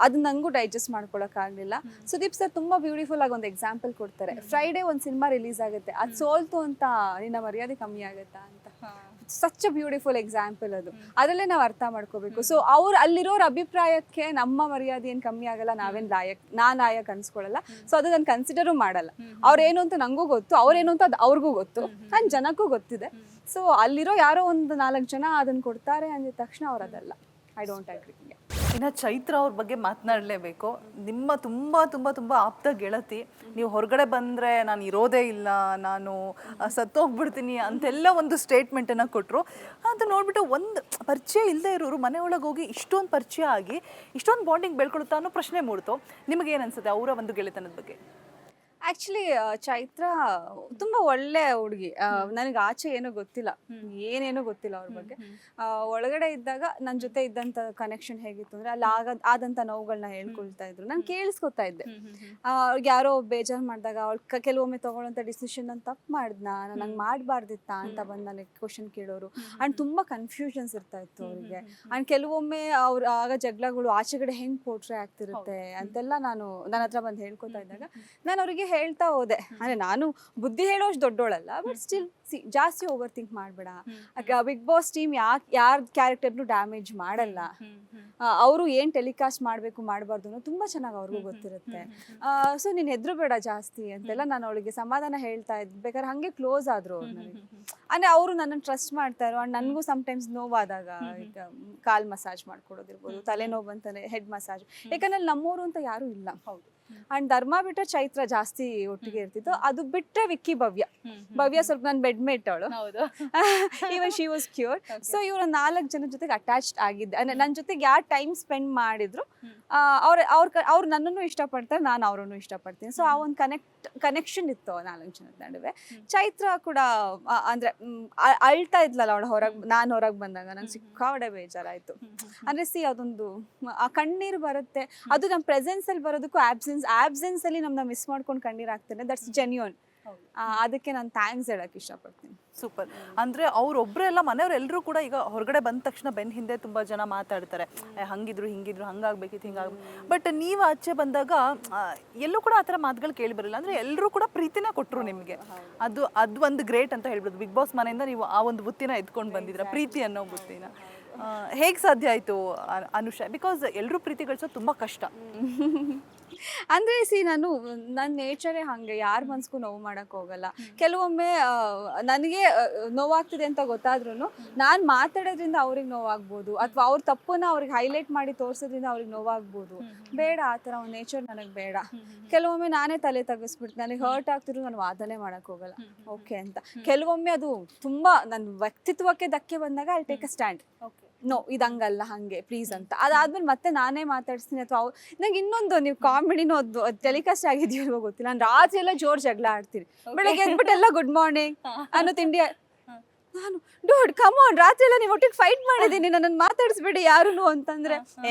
B: ಅದು ನನಗೂ ಡೈಜೆಸ್ಟ್ ಮಾಡ್ಕೊಳಕ್ಕಾಗಲಿಲ್ಲ. ಸುದೀಪ್ ಸರ್ ತುಂಬ ಬ್ಯೂಟಿಫುಲ್ ಆಗಿ ಒಂದು ಎಕ್ಸಾಂಪಲ್ ಕೊಡ್ತಾರೆ. ಫ್ರೈಡೇ ಒಂದು ಸಿನಿಮಾ ರಿಲೀಸ್ ಆಗುತ್ತೆ, ಅದು ಸೋಲ್ತು ಅಂತ ನಿನ್ನ ಮರ್ಯಾದೆ ಕಮ್ಮಿ ಆಗುತ್ತಾ ಅಂತ. ಸಚ್ ಅ ಬ್ಯೂಟಿಫುಲ್ ಎಕ್ಸಾಂಪಲ್ ಅದು. ಅದರಲ್ಲೇ ನಾವು ಅರ್ಥ ಮಾಡ್ಕೋಬೇಕು. ಸೊ ಅವ್ರು ಅಲ್ಲಿರೋರ ಅಭಿಪ್ರಾಯಕ್ಕೆ ನಮ್ಮ ಮರ್ಯಾದೆ ಏನು ಕಮ್ಮಿ ಆಗಲ್ಲ, ನಾವೇನು ಲಾಯಕ್ ಅನ್ಸ್ಕೊಳ್ಳಲ್ಲ. ಸೊ ಅದು ನಾನು ಕನ್ಸಿಡರು ಮಾಡಲ್ಲ. ಅವ್ರೇನು ಅಂತ ನಂಗೂ ಗೊತ್ತು, ಅವ್ರೇನು ಅಂತ ಅದು ಅವ್ರಿಗೂ ಗೊತ್ತು, ನನ್ನ ಜನಕ್ಕೂ ಗೊತ್ತಿದೆ. ಸೊ ಅಲ್ಲಿರೋ ಯಾರೋ ಒಂದು 4 ಜನ ಅದನ್ನು ಕೊಡ್ತಾರೆ ಅಂದಿದ ತಕ್ಷಣ ಅವ್ರು ಅದಲ್ಲ. I don't agree.
A: ಇನ್ನು ಚೈತ್ರ ಅವ್ರ ಬಗ್ಗೆ ಮಾತನಾಡಲೇಬೇಕು. ನಿಮ್ಮ ತುಂಬ ತುಂಬ ತುಂಬ ಆಪ್ತ ಗೆಳತಿ. ನೀವು ಹೊರಗಡೆ ಬಂದರೆ ನಾನು ಇರೋದೇ ಇಲ್ಲ, ನಾನು ಸತ್ತೋಗ್ಬಿಡ್ತೀನಿ ಅಂತೆಲ್ಲ ಒಂದು ಸ್ಟೇಟ್ಮೆಂಟನ್ನು ಕೊಟ್ಟರು. ಅದು ನೋಡ್ಬಿಟ್ಟು ಒಂದು ಪರಿಚಯ ಇಲ್ಲದೆ ಇರೋರು ಮನೆ ಒಳಗೆ ಹೋಗಿ ಇಷ್ಟೊಂದು ಪರಿಚಯ ಆಗಿ ಇಷ್ಟೊಂದು ಬಾಂಡಿಂಗ್ ಬೆಳ್ಕೊಳುತ್ತಾ ಅನ್ನೋ ಪ್ರಶ್ನೆ ಮೂಡ್ತು. ನಿಮಗೇನು ಅನ್ಸುತ್ತೆ ಅವರ ಒಂದು ಗೆಳೆತನದ ಬಗ್ಗೆ?
B: ಆಕ್ಚುಲಿ ಚೈತ್ರ ತುಂಬಾ ಒಳ್ಳೆ ಹುಡುಗಿ. ನನಗೆ ಆಚೆ ಏನೂ ಗೊತ್ತಿಲ್ಲ, ಏನೇನೋ ಗೊತ್ತಿಲ್ಲ ಅವ್ರ ಬಗ್ಗೆ. ಒಳಗಡೆ ಇದ್ದಾಗ ನನ್ನ ಜೊತೆ ಇದ್ದಂಥ ಕನೆಕ್ಷನ್ ಹೇಗಿತ್ತು ಅಂದ್ರೆ ಅಲ್ಲಿ ಆದಂಥ ನೋವುಗಳನ್ನ ಹೇಳ್ಕೊಳ್ತಾ ಇದ್ರು, ನಾನು ಕೇಳಿಸ್ಕೊತಾ ಇದ್ದೆ. ಅವ್ರಿಗೆ ಯಾರೋ ಬೇಜಾರು ಮಾಡಿದಾಗ ಅವ್ಳು ಕೆಲವೊಮ್ಮೆ ತಗೊಳ್ಳೋಂಥ ಡಿಸಿಷನ್ ನಾನು ತಪ್ಪು ಮಾಡಿದ್ನಾ, ನಂಗೆ ಮಾಡಬಾರ್ದಿತ್ತಾ ಅಂತ ಬಂದು ನನಗೆ ಕ್ವಶನ್ ಕೇಳೋರು. ಆ್ಯಂಡ್ ತುಂಬ ಕನ್ಫ್ಯೂಷನ್ಸ್ ಇರ್ತಾ ಇತ್ತು ಅವರಿಗೆ. ಆ್ಯಂಡ್ ಕೆಲವೊಮ್ಮೆ ಅವ್ರು ಆಗ ಜಗಳಗಳು ಆಚೆಗಡೆ ಹೆಂಗೆ ಪೋಟ್ರೆ ಆಗ್ತಿರುತ್ತೆ ಅಂತೆಲ್ಲ ನನ್ನ ಹತ್ರ ಬಂದು ಹೇಳ್ಕೊತಾ ಇದ್ದಾಗ ನಾನು ಅವರಿಗೆ ಹೇಳ್ತಾ ಹೋದೆ. ಅಂದ್ರೆ ನಾನು ಬುದ್ಧಿ ಹೇಳೋಷ್ಟು ದೊಡ್ಡೋಳಲ್ಲ, ಬಟ್ ಸ್ಟಿಲ್ ಜಾಸ್ತಿ ಓವರ್ ಥಿಂಕ್ ಮಾಡಬೇಡ. ಬಿಗ್ ಬಾಸ್ ಟೀಮ್ ಯಾರ ಕ್ಯಾರೆಕ್ಟರ್ನು ಡ್ಯಾಮೇಜ್ ಮಾಡಲ್ಲ. ಅವರು ಏನ್ ಟೆಲಿಕಾಸ್ಟ್ ಮಾಡಬೇಕು ಮಾಡಬಾರ್ದು ಅನ್ನೋ ತುಂಬಾ ಚೆನ್ನಾಗಿ ಅವ್ರಿಗೂ ಗೊತ್ತಿರುತ್ತೆ. ಸೊ ನೀನ್ ಹೆದ್ರು ಬೇಡ ಜಾಸ್ತಿ ಅಂತೆಲ್ಲ ನಾನು ಅವಳಿಗೆ ಸಮಾಧಾನ ಹೇಳ್ತಾ ಇದ್ದೆ. ಬೇಕಾದ್ರೆ ಹಂಗೆ ಕ್ಲೋಸ್ ಆದ್ರು ಅವ್ರು ನನಗೆ. ಅಂದ್ರೆ ಅವರು ನನ್ನನ್ನು ಟ್ರಸ್ಟ್ ಮಾಡ್ತಾರೆ. ಅಂಡ್ ನನಗೂ ಸಮ್ಟೈಮ್ಸ್ ನೋವಾದಾಗ ಈಗ ಕಾಲ್ ಮಸಾಜ್ ಮಾಡ್ಕೊಡೋದಿರ್ಬೋದು, ತಲೆನೋವು ಅಂತಾನೆ ಹೆಡ್ ಮಸಾಜ್. ಯಾಕಂದ್ರೆ ನಮ್ಮೂರು ಅಂತ ಯಾರು ಇಲ್ಲ. ಹೌದು. ಅಂಡ್ ಧರ್ಮ ಬಿಟ್ಟರೆ ಚೈತ್ರ ಜಾಸ್ತಿ ಒಟ್ಟಿಗೆ ಇರ್ತಿತ್ತು. ಅದು ಬಿಟ್ಟರೆ ವಿಕ್ಕಿ ಭವ್ಯ ಸ್ವಲ್ಪ ನನ್ನ ಬೆಡ್ಮೇಟ್ ಅವಳು. Even she was cute. So ಇವರ 4 ಜನ ಜೊತೆಗೆ ಅಟ್ಯಾಚ್ಡ್ ಆಗಿದ್ದೆ. ಅಂದ್ರೆ ನನ್ನ ಜೊತೆಗೆ ಯಾರು ಟೈಮ್ ಸ್ಪೆಂಡ್ ಮಾಡಿದ್ರು ಅವ್ರು ನನ್ನನ್ನು ಇಷ್ಟಪಡ್ತಾರೆ, ನಾನು ಅವ್ರನ್ನು ಇಷ್ಟಪಡ್ತೀನಿ. ಸೊ ಆ ಒಂದು ಕನೆಕ್ಷನ್ ಇತ್ತು 4 ಜನದ ನಡುವೆ. ಚೈತ್ರ ಕೂಡ ಅಂದ್ರೆ ಅಳ್ತಾ ಇದ್ಲಲ್ಲ ಅವಳು ನಾನು ಹೊರಗೆ ಬಂದಾಗ ನಂಗೆ ಸಿಕ್ಕಾವಡೆ ಬೇಜಾರಾಯ್ತು. ಅಂದ್ರೆ ಅದೊಂದು ಆ ಕಣ್ಣೀರು ಬರುತ್ತೆ, ಅದು ನಮ್ಮ ಪ್ರೆಸೆನ್ಸ್ ಅಲ್ಲಿ ಬರೋದಕ್ಕೂ ಆಬ್ಸೆನ್ಸ್ ಅಲ್ಲಿ ನಮ್ಮನ್ನ ಮಿಸ್ ಮಾಡ್ಕೊಂಡು ಕಣ್ಣೀರು ಆಗ್ತೇನೆ. That's genuine. ಅದಕ್ಕೆ ನಾನು ಥ್ಯಾಂಕ್ಸ್ ಹೇಳಕ್ ಇಷ್ಟಪಡ್ತೀನಿ.
A: ಸೂಪರ್. ಅಂದ್ರೆ ಅವ್ರೊಬ್ರೆ ಎಲ್ಲ ಮನೆಯವರೆಲ್ಲರೂ ಕೂಡ ಈಗ ಹೊರಗಡೆ ಬಂದ ತಕ್ಷಣ ಬೆನ್ ಹಿಂದೆ ತುಂಬಾ ಜನ ಮಾತಾಡ್ತಾರೆ, ಹಂಗಿದ್ರು ಹಿಂಗಿದ್ರು, ಹಂಗಾಗ್ಬೇಕಿತ್ತು ಹಿಂಗಾಗ್ಬೇಕು. ಬಟ್ ನೀವು ಆಚೆ ಬಂದಾಗ ಎಲ್ಲೂ ಕೂಡ ಆ ಥರ ಮಾತುಗಳು ಕೇಳಿ ಬರಲಿಲ್ಲ. ಅಂದ್ರೆ ಎಲ್ಲರೂ ಕೂಡ ಪ್ರೀತಿನ ಕೊಟ್ಟರು ನಿಮಗೆ. ಅದು ಒಂದು ಗ್ರೇಟ್ ಅಂತ ಹೇಳ್ಬೋದು. ಬಿಗ್ ಬಾಸ್ ಮನೆಯಿಂದ ನೀವು ಆ ಒಂದು ಬುತ್ತಿನ ಎತ್ಕೊಂಡು ಬಂದಿದ್ರ, ಪ್ರೀತಿ ಅನ್ನೋ ಬುತ್ತಿನ. ಹೇಗೆ ಸಾಧ್ಯ ಆಯಿತು ಅನುಷಾ? ಬಿಕಾಸ್ ಎಲ್ಲರೂ ಪ್ರೀತಿ ಗಳಿಸೋದು ತುಂಬ ಕಷ್ಟ.
B: ಅಂದ್ರೆ ನನ್ನ ನೇಚರೇ ಹಂಗೆ, ಯಾರ ಮನ್ಸ್ಗೂ ನೋವು ಮಾಡಕ್ ಹೋಗಲ್ಲ. ಕೆಲವೊಮ್ಮೆ ನನಗೆ ನೋವಾಗ್ತಿದೆ ಅಂತ ಗೊತ್ತಾದ್ರೂ ನಾನು ಮಾತಾಡೋದ್ರಿಂದ ಅವ್ರಿಗೆ ನೋವಾಗ್ಬೋದು, ಅಥವಾ ಅವ್ರ ತಪ್ಪನ್ನ ಅವ್ರಿಗೆ ಹೈಲೈಟ್ ಮಾಡಿ ತೋರ್ಸೋದ್ರಿಂದ ಅವ್ರಿಗೆ ನೋವಾಗ್ಬೋದು. ಬೇಡ, ಆ ಥರ ಒಂದು ನೇಚರ್ ನನಗೆ ಬೇಡ. ಕೆಲವೊಮ್ಮೆ ನಾನೇ ತಲೆ ತಗ್ಗಿಸ್ಬಿಟ್ಟು ನನಗೆ ಹರ್ಟ್ ಆಗ್ತಿರೋ ನಾನು ವಾದನೆ ಮಾಡಕ್ ಹೋಗಲ್ಲ ಓಕೆ ಅಂತ. ಕೆಲವೊಮ್ಮೆ ಅದು ತುಂಬಾ ನನ್ನ ವ್ಯಕ್ತಿತ್ವಕ್ಕೆ ಧಕ್ಕೆ ಬಂದಾಗ ಅಲ್ಲಿ ಟೇಕ್ ಅ ಸ್ಟ್ಯಾಂಡ್. ನೋ, ಇದಂಗಲ್ಲ, ಹಂಗೆ ಪ್ಲೀಸ್ ಅಂತ. ಅದಾದ್ಮೇಲೆ ಮತ್ತೆ ನಾನೇ ಮಾತಾಡ್ಸ್ತೀನಿ. ಅಥವಾ ನಂಗೆ ಇನ್ನೊಂದು, ನೀವು ಕಾಮಿಡಿನೂ ಅದು ಟೆಲಿಕಾಸ್ಟ್ ಆಗಿದೆಯೋ ಗೊತ್ತಿಲ್ಲ, ನಾನು ರಾತ್ರಿ ಎಲ್ಲ ಜೋರ್ ಜಗಳ ಆಡ್ತೀನಿ. ಬೆಳಗ್ಗೆ ಎದ್ಬಿಟ್ಟೆಲ್ಲ ಗುಡ್ ಮಾರ್ನಿಂಗ್ ಅನ್ನೋ ತಿಂಡಿ. ನಾನು ಡೂಡ್ ಕಮ್ ಆನ್, ರಾತ್ರಿ ಎಲ್ಲ ನೀವು ಒಟ್ಟಿಗೆ ಫೈಟ್ ಮಾಡಿದ್ದೀನಿ, ನನ್ನನ್ನು ಮಾತಾಡಿಸ್ಬೇಡಿ ಯಾರು ಅಂತಂದ್ರೆ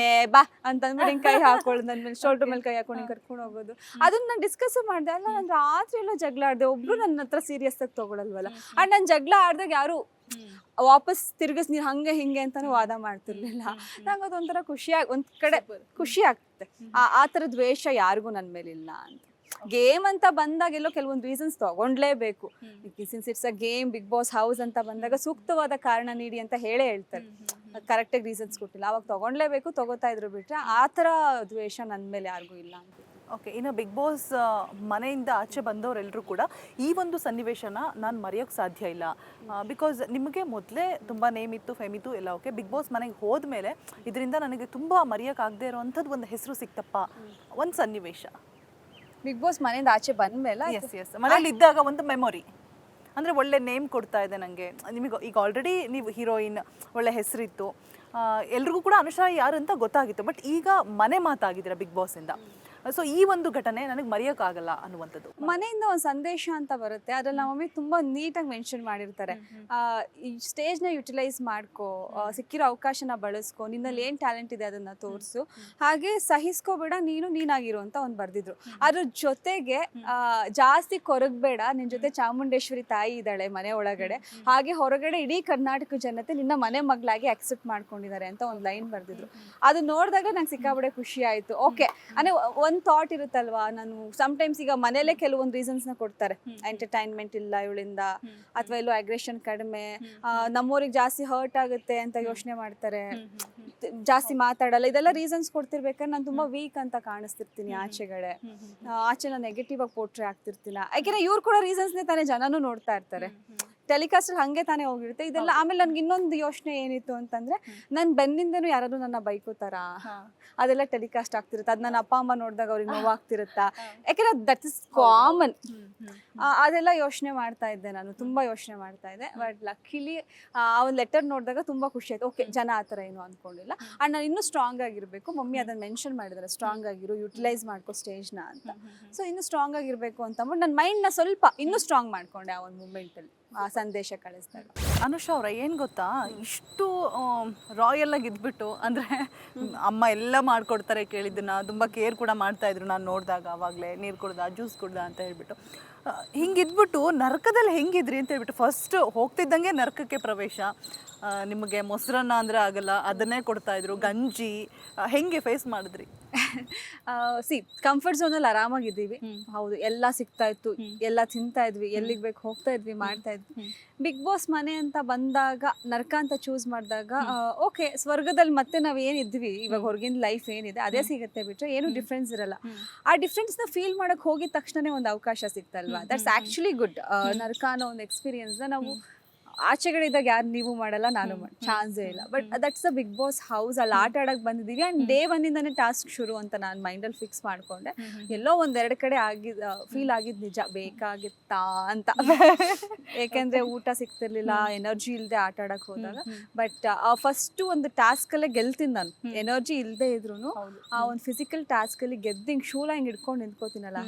B: ಬಾ ಅಂತಂದ್ಬಿಟ್ಟು ಹಿಂಗೆ ಕೈ ಹಾಕೊಳ್ಳೋದು, ನನ್ನ ಮೇಲೆ ಶೋಲ್ಡರ್ ಮೇಲೆ ಕೈ ಹಾಕೊಂಡು ಹಿಂಗೆ ಕರ್ಕೊಂಡು ಹೋಗೋದು. ಅದನ್ನ ನಾನು ಡಿಸ್ಕಸ್ ಮಾಡಿದೆ. ಅಲ್ಲ, ನಾನು ರಾತ್ರಿ ಎಲ್ಲ ಜಗಳ ಆಡಿದೆ, ಒಬ್ರು ನನ್ನ ಹತ್ರ ಸೀರಿಯಸ್ ಆಗಿ ತಗೊಳಲ್ವಲ್ಲ. ಅಂಡ್ ನಾನು ಜಗಳ ಆಡ್ದಾಗ ಯಾರು ವಾಪಸ್ ತಿರ್ಗಿಸ್ ನೀರು ಹಂಗೆ ಹಿಂಗೆ ಅಂತಾನು ವಾದ ಮಾಡ್ತಿರ್ಲಿಲ್ಲ. ನಂಗೆ ಅದೊಂಥರ ಒಂದ್ ಕಡೆ ಖುಷಿ ಆಗ್ತದೆ. ಆ ಥರ ದ್ವೇಷ ಯಾರಿಗೂ ನನ್ನ ಮೇಲಿಲ್ಲ ಅಂತ. ಗೇಮ್ ಅಂತ ಬಂದಾಗ ಎಲ್ಲೋ ಕೆಲವೊಂದು ರೀಸನ್ಸ್ ತಗೊಂಡ್ಲೇಬೇಕು. Since it's a game, Bigg Boss house ಅಂತ ಬಂದಾಗ ಸೂಕ್ತವಾದ ಕಾರಣ ನೀಡಿ ಅಂತ ಹೇಳ್ತಾರೆ. ಕರೆಕ್ಟಾಗಿ ರೀಸನ್ಸ್ ಕೊಟ್ಟಿಲ್ಲ, ಅವಾಗ ತಗೊಂಡ್ಲೇಬೇಕು, ತಗೋತಾ ಇದ್ರು. ಬಿಟ್ರೆ ಆ ಥರ ದ್ವೇಷ ನನ್ನ ಮೇಲೆ ಯಾರಿಗೂ ಇಲ್ಲ ಅಂತ.
A: ಓಕೆ. ಇನ್ನು ಬಿಗ್ ಬಾಸ್ ಮನೆಯಿಂದ ಆಚೆ ಬಂದವರೆಲ್ಲರೂ ಕೂಡ ಈ ಒಂದು ಸನ್ನಿವೇಶನ ನಾನು ಮರೆಯೋಕ್ಕೆ ಸಾಧ್ಯ ಇಲ್ಲ. ಬಿಕಾಸ್ ನಿಮಗೆ ಮೊದಲೇ ತುಂಬ ನೇಮ್ ಇತ್ತು, ಫೇಮ್ ಇತ್ತು ಎಲ್ಲ. ಓಕೆ, ಬಿಗ್ ಬಾಸ್ ಮನೆಗೆ ಹೋದ್ಮೇಲೆ ಇದರಿಂದ ನನಗೆ ತುಂಬ ಮರೆಯೋಕ್ಕಾಗದೇ ಇರೋವಂಥದ್ದು ಒಂದು ಹೆಸರು ಸಿಕ್ತಪ್ಪ, ಒಂದು ಸನ್ನಿವೇಶ.
B: ಬಿಗ್ ಬಾಸ್ ಮನೆಯಿಂದ ಆಚೆ ಬಂದಮೇಲೆ
A: ಎಸ್ ಮನೇಲಿ ಇದ್ದಾಗ ಒಂದು ಮೆಮೊರಿ, ಅಂದರೆ ಒಳ್ಳೆ ನೇಮ್ ಕೊಡ್ತಾ ಇದೆ ನನಗೆ. ನಿಮಗೆ ಈಗ ಆಲ್ರೆಡಿ ನೀವು ಹೀರೋಯಿನ್, ಒಳ್ಳೆ ಹೆಸರಿತ್ತು, ಎಲ್ರಿಗೂ ಕೂಡ ಅನುಷಾ ಯಾರು ಅಂತ ಗೊತ್ತಾಗಿತ್ತು. ಬಟ್ ಈಗ ಮನೆ ಮಾತಾಗಿದ್ದೀರಾ ಬಿಗ್ ಬಾಸಿಂದ. ಸೊ ಈ ಒಂದು ಘಟನೆ ನನಗೆ ಮರೆಯೋಕ್ಕಾಗಲ್ಲ ಅನ್ನುವಂಥದ್ದು.
B: ಮನೆಯಿಂದ ಒಂದು ಸಂದೇಶ ಅಂತ ಬರುತ್ತೆ, ಅದ್ರಲ್ಲಿ ನಮ್ಮ ಮಮ್ಮಿ ತುಂಬ ನೀಟಾಗಿ ಮೆನ್ಷನ್ ಮಾಡಿರ್ತಾರೆ. ಈ ಸ್ಟೇಜ್ನ ಯುಟಿಲೈಸ್ ಮಾಡ್ಕೋ, ಸಿಕ್ಕಿರೋ ಅವಕಾಶನ ಬಳಸ್ಕೊ, ನಿನ್ನಲ್ಲಿ ಏನು ಟ್ಯಾಲೆಂಟ್ ಇದೆ ಅದನ್ನ ತೋರಿಸು, ಹಾಗೆ ಸಹಿಸ್ಕೋಬೇಡ, ನೀನಾಗಿರು ಅಂತ ಒಂದು ಬರ್ದಿದ್ರು. ಅದ್ರ ಜೊತೆಗೆ ಜಾಸ್ತಿ ಕೊರಗಬೇಡ, ನಿನ್ನ ಜೊತೆ ಚಾಮುಂಡೇಶ್ವರಿ ತಾಯಿ ಇದ್ದಾಳೆ ಮನೆ ಒಳಗಡೆ, ಹಾಗೆ ಹೊರಗಡೆ ಇಡೀ ಕರ್ನಾಟಕ ಜನತೆ ನಿನ್ನ ಮನೆ ಮಗಳಾಗಿ ಅಕ್ಸೆಪ್ಟ್ ಮಾಡ್ಕೊಂಡಿದ್ದಾರೆ ಅಂತ ಒಂದು ಲೈನ್ ಬರ್ದಿದ್ರು. ಅದು ನೋಡಿದಾಗ ನಂಗೆ ಸಿಕ್ಕಾಬಿಡೆ ಖುಷಿ ಆಯಿತು. ಓಕೆ, ಅಂದರೆ ಒಂದು ಥಾಟ್ ಇರುತ್ತಲ್ವಾ, ನಾನು ಸಮ್ಟೈಮ್ಸ್ ಈಗ ಮನೇಲೆ ಕೆಲವೊಂದು ರೀಸನ್ಸ್ನ ಕೊಡ್ತಾರೆ, ಎಂಟರ್ಟೈನ್ಮೆಂಟ್ ಇಲ್ಲ ಇವಳಿಂದ, ಅಥವಾ ಎಲ್ಲೋ ಅಗ್ರೆಷನ್ ಕಡಿಮೆ, ನಮ್ಮೂರಿಗೆ ಜಾಸ್ತಿ ಹರ್ಟ್ ಆಗುತ್ತೆ ಅಂತ ಯೋಚನೆ ಮಾಡ್ತಾರೆ, ಜಾಸ್ತಿ ಮಾತಾಡಲ್ಲ, ಇದೆಲ್ಲ ರೀಸನ್ಸ್ ಕೊಡ್ತಿರ್ಬೇಕಾದ್ರೆ ನಾನು ತುಂಬಾ ವೀಕ್ ಅಂತ ಕಾಣಿಸ್ತಿರ್ತೀನಿ ಆಚೆಗಡೆ. ಆಚೆ ನಾನು ನೆಗೆಟಿವ್ ಆಗಿ ಪೋರ್ಟ್ರೇ ಆಗ್ತಿರ್ತೀನಿ. ಯಾಕೆಂದ್ರೆ ಇವ್ರು ಕೂಡ ರೀಸನ್ಸ್ನೇ ತಾನೇ ಜನನೂ ನೋಡ್ತಾ ಇರ್ತಾರೆ. ಟೆಲಿಕಾಸ್ಟ್ ಹಂಗೆ ತಾನೇ ಹೋಗಿರುತ್ತೆ ಇದೆಲ್ಲ. ಆಮೇಲೆ ನನ್ಗೆ ಇನ್ನೊಂದು ಯೋಚನೆ ಏನಿತ್ತು ಅಂತಂದ್ರೆ ನನ್ ಬೆನ್ನಿಂದನೂ ಯಾರಾದ್ರೂ ನನ್ನ ಬೈಕೋತಾರ, ಅದೆಲ್ಲ ಟೆಲಿಕಾಸ್ಟ್ ಆಗ್ತಿರುತ್ತೆ. ಅದ್ ನನ್ನ ಅಪ್ಪ ಅಮ್ಮ ನೋಡಿದಾಗ ಅವ್ರಿಗೆ ನೋವಾಗ್ತಿರುತ್ತಾ, ಯಾಕಂದ್ರೆ ದಟ್ ಇಸ್ ಕಾಮನ್. ಅದೆಲ್ಲ ಯೋಚನೆ ಮಾಡ್ತಾ ಇದ್ದೆ, ನಾನು ತುಂಬಾ ಯೋಚನೆ ಮಾಡ್ತಾ ಇದ್ದೆ. ಬಟ್ ಲಕ್ಕಿಲಿ ಆ ಒಂದು ಲೆಟರ್ ನೋಡಿದಾಗ ತುಂಬಾ ಖುಷಿ ಆಯ್ತು. ಓಕೆ, ಜನ ಆ ಥರ ಏನು ಅನ್ಕೊಂಡಿಲ್ಲ. ಅಂಡ್ ನಾನು ಇನ್ನೂ ಸ್ಟ್ರಾಂಗ್ ಆಗಿರ್ಬೇಕು. ಮಮ್ಮಿ ಅದನ್ನ ಮೆನ್ಷನ್ ಮಾಡಿದಾರೆ, ಸ್ಟ್ರಾಂಗ್ ಆಗಿರು, ಯುಟಿಲೈಸ್ ಮಾಡ್ಕೋ ಸ್ಟೇಜ್ನ ಅಂತ. ಸೊ ಇನ್ನು ಸ್ಟ್ರಾಂಗ್ ಆಗಿರ್ಬೇಕು ಅಂತ ಅಂದ್ಬಿಟ್ಟು ನನ್ನ ಮೈಂಡ್ನ ಸ್ವಲ್ಪ ಇನ್ನೂ ಸ್ಟ್ರಾಂಗ್ ಮಾಡ್ಕೊಂಡೆ ಆ ಒಂದು ಮೂಮೆಂಟಲ್ಲಿ, ಆ ಸಂದೇಶ ಕಳಿಸಿದಾಗ.
A: ಅನುಷಾ ಅವರ ಏನು ಗೊತ್ತಾ, ಇಷ್ಟು ರಾಯಲ್ ಆಗಿ ಇದ್ಬಿಟ್ಟು ಅಂದರೆ ಅಮ್ಮ ಎಲ್ಲ ಮಾಡ್ಕೊಡ್ತಾರೆ ಕೇಳಿದ್ದನ್ನ, ತುಂಬ ಕೇರ್ ಕೂಡ ಮಾಡ್ತಾ ಇದ್ರು ನಾನು ನೋಡಿದಾಗ. ಆವಾಗಲೇ ನೀರು ಕುಡ್ದ, ಜ್ಯೂಸ್ ಕುಡ್ದ ಅಂತ ಹೇಳ್ಬಿಟ್ಟು ಹಿಂಗಿದ್ಬಿಟ್ಟು ನರಕದಲ್ಲಿ ಹೆಂಗಿದ್ರಿ ಅಂತ ಹೇಳ್ಬಿಟ್ಟು ಫಸ್ಟ್ ಹೋಗ್ತಿದ್ದಂಗೆ ನರಕಕ್ಕೆ ಪ್ರವೇಶ. ನಿಮಗೆ ಮೊಸರನ್ನ ಅಂದರೆ ಆಗಲ್ಲ, ಅದನ್ನೇ ಕೊಡ್ತಾ ಇದ್ರು, ಗಂಜಿ ಹೆಂಗೆ ಫೇಸ್ ಮಾಡಿದ್ರಿ?
B: ಸಿ ಕಂಫರ್ಟ್ ಝೋನಲ್ಲಿ ಆರಾಮಾಗಿದ್ದೀವಿ, ಹೌದು, ಎಲ್ಲ ಸಿಗ್ತಾ ಇತ್ತು, ಎಲ್ಲ ತಿಂತಾ ಇದ್ವಿ, ಎಲ್ಲಿಗೆ ಬೇಕು ಹೋಗ್ತಾ ಇದ್ವಿ, ಮಾಡ್ತಾ ಇದ್ವಿ. ಬಿಗ್ ಬಾಸ್ ಮನೆ ಅಂತ ಬಂದಾಗ, ನರ್ಕ ಅಂತ ಚೂಸ್ ಮಾಡಿದಾಗ ಓಕೆ, ಸ್ವರ್ಗದಲ್ಲಿ ಮತ್ತೆ ನಾವು ಏನಿದ್ವಿ ಇವಾಗ ಹೊರಗಿನ ಲೈಫ್ ಏನಿದೆ ಅದೇ ಸಿಗುತ್ತೆ ಬಿಟ್ರೆ ಏನು ಡಿಫ್ರೆನ್ಸ್ ಇರಲ್ಲ. ಆ ಡಿಫ್ರೆನ್ಸ್ನ ಫೀಲ್ ಮಾಡಕ್ ಹೋಗಿದ ತಕ್ಷಣನೇ ಒಂದು ಅವಕಾಶ ಸಿಗ್ತಲ್ವಾ, ದಟ್ಸ್ ಆಕ್ಚುಲಿ ಗುಡ್. ನರ್ಕ ಅನ್ನೋ ಒಂದು ಎಕ್ಸ್ಪೀರಿಯನ್ಸ್ನ ನಾವು ಆಚೆಗಡೆ ಇದ್ದಾಗ ಯಾರು ನೀವು ಮಾಡಲ್ಲ, ನಾನು ಚಾನ್ಸೇ ಇಲ್ಲ. But that's a Bigg Boss house, ಅಲ್ಲಿ ಆಟ ಆಡಕ್ಕೆ ಬಂದಿದ್ದೀವಿ. ಆ್ಯಂಡ್ ಡೇ ಒನ್ನಿಂದಾನೇ ಟಾಸ್ಕ್ ಶುರು ಅಂತ ನಾನು ಮೈಂಡಲ್ಲಿ ಫಿಕ್ಸ್ ಮಾಡ್ಕೊಂಡೆ. ಎಲ್ಲೋ ಒಂದೆರಡು ಕಡೆ ಫೀಲ್ ಆಗಿದ್ದು ನಿಜ, ಬೇಕಾಗಿತ್ತಾ ಅಂತ. ಏಕೆಂದರೆ ಊಟ ಸಿಗ್ತಿರ್ಲಿಲ್ಲ, ಎನರ್ಜಿ ಇಲ್ಲದೆ ಆಟ ಆಡಕ್ಕೆ ಹೋದಾಗ. ಬಟ್ ಫಸ್ಟು ಒಂದು ಟಾಸ್ಕಲ್ಲೇ ಗೆಲ್ತೀನಿ ನಾನು, ಎನರ್ಜಿ ಇಲ್ಲದೆ ಇದ್ರು ಆ ಒಂದು ಫಿಸಿಕಲ್ ಟಾಸ್ಕಲ್ಲಿ ಗೆದ್ದು ಹಿಂಗೆ ಶೂಲ ಹಿಂಗೆ ಇಟ್ಕೊಂಡು ನಿಂತ್ಕೋತೀನಲ್ಲ,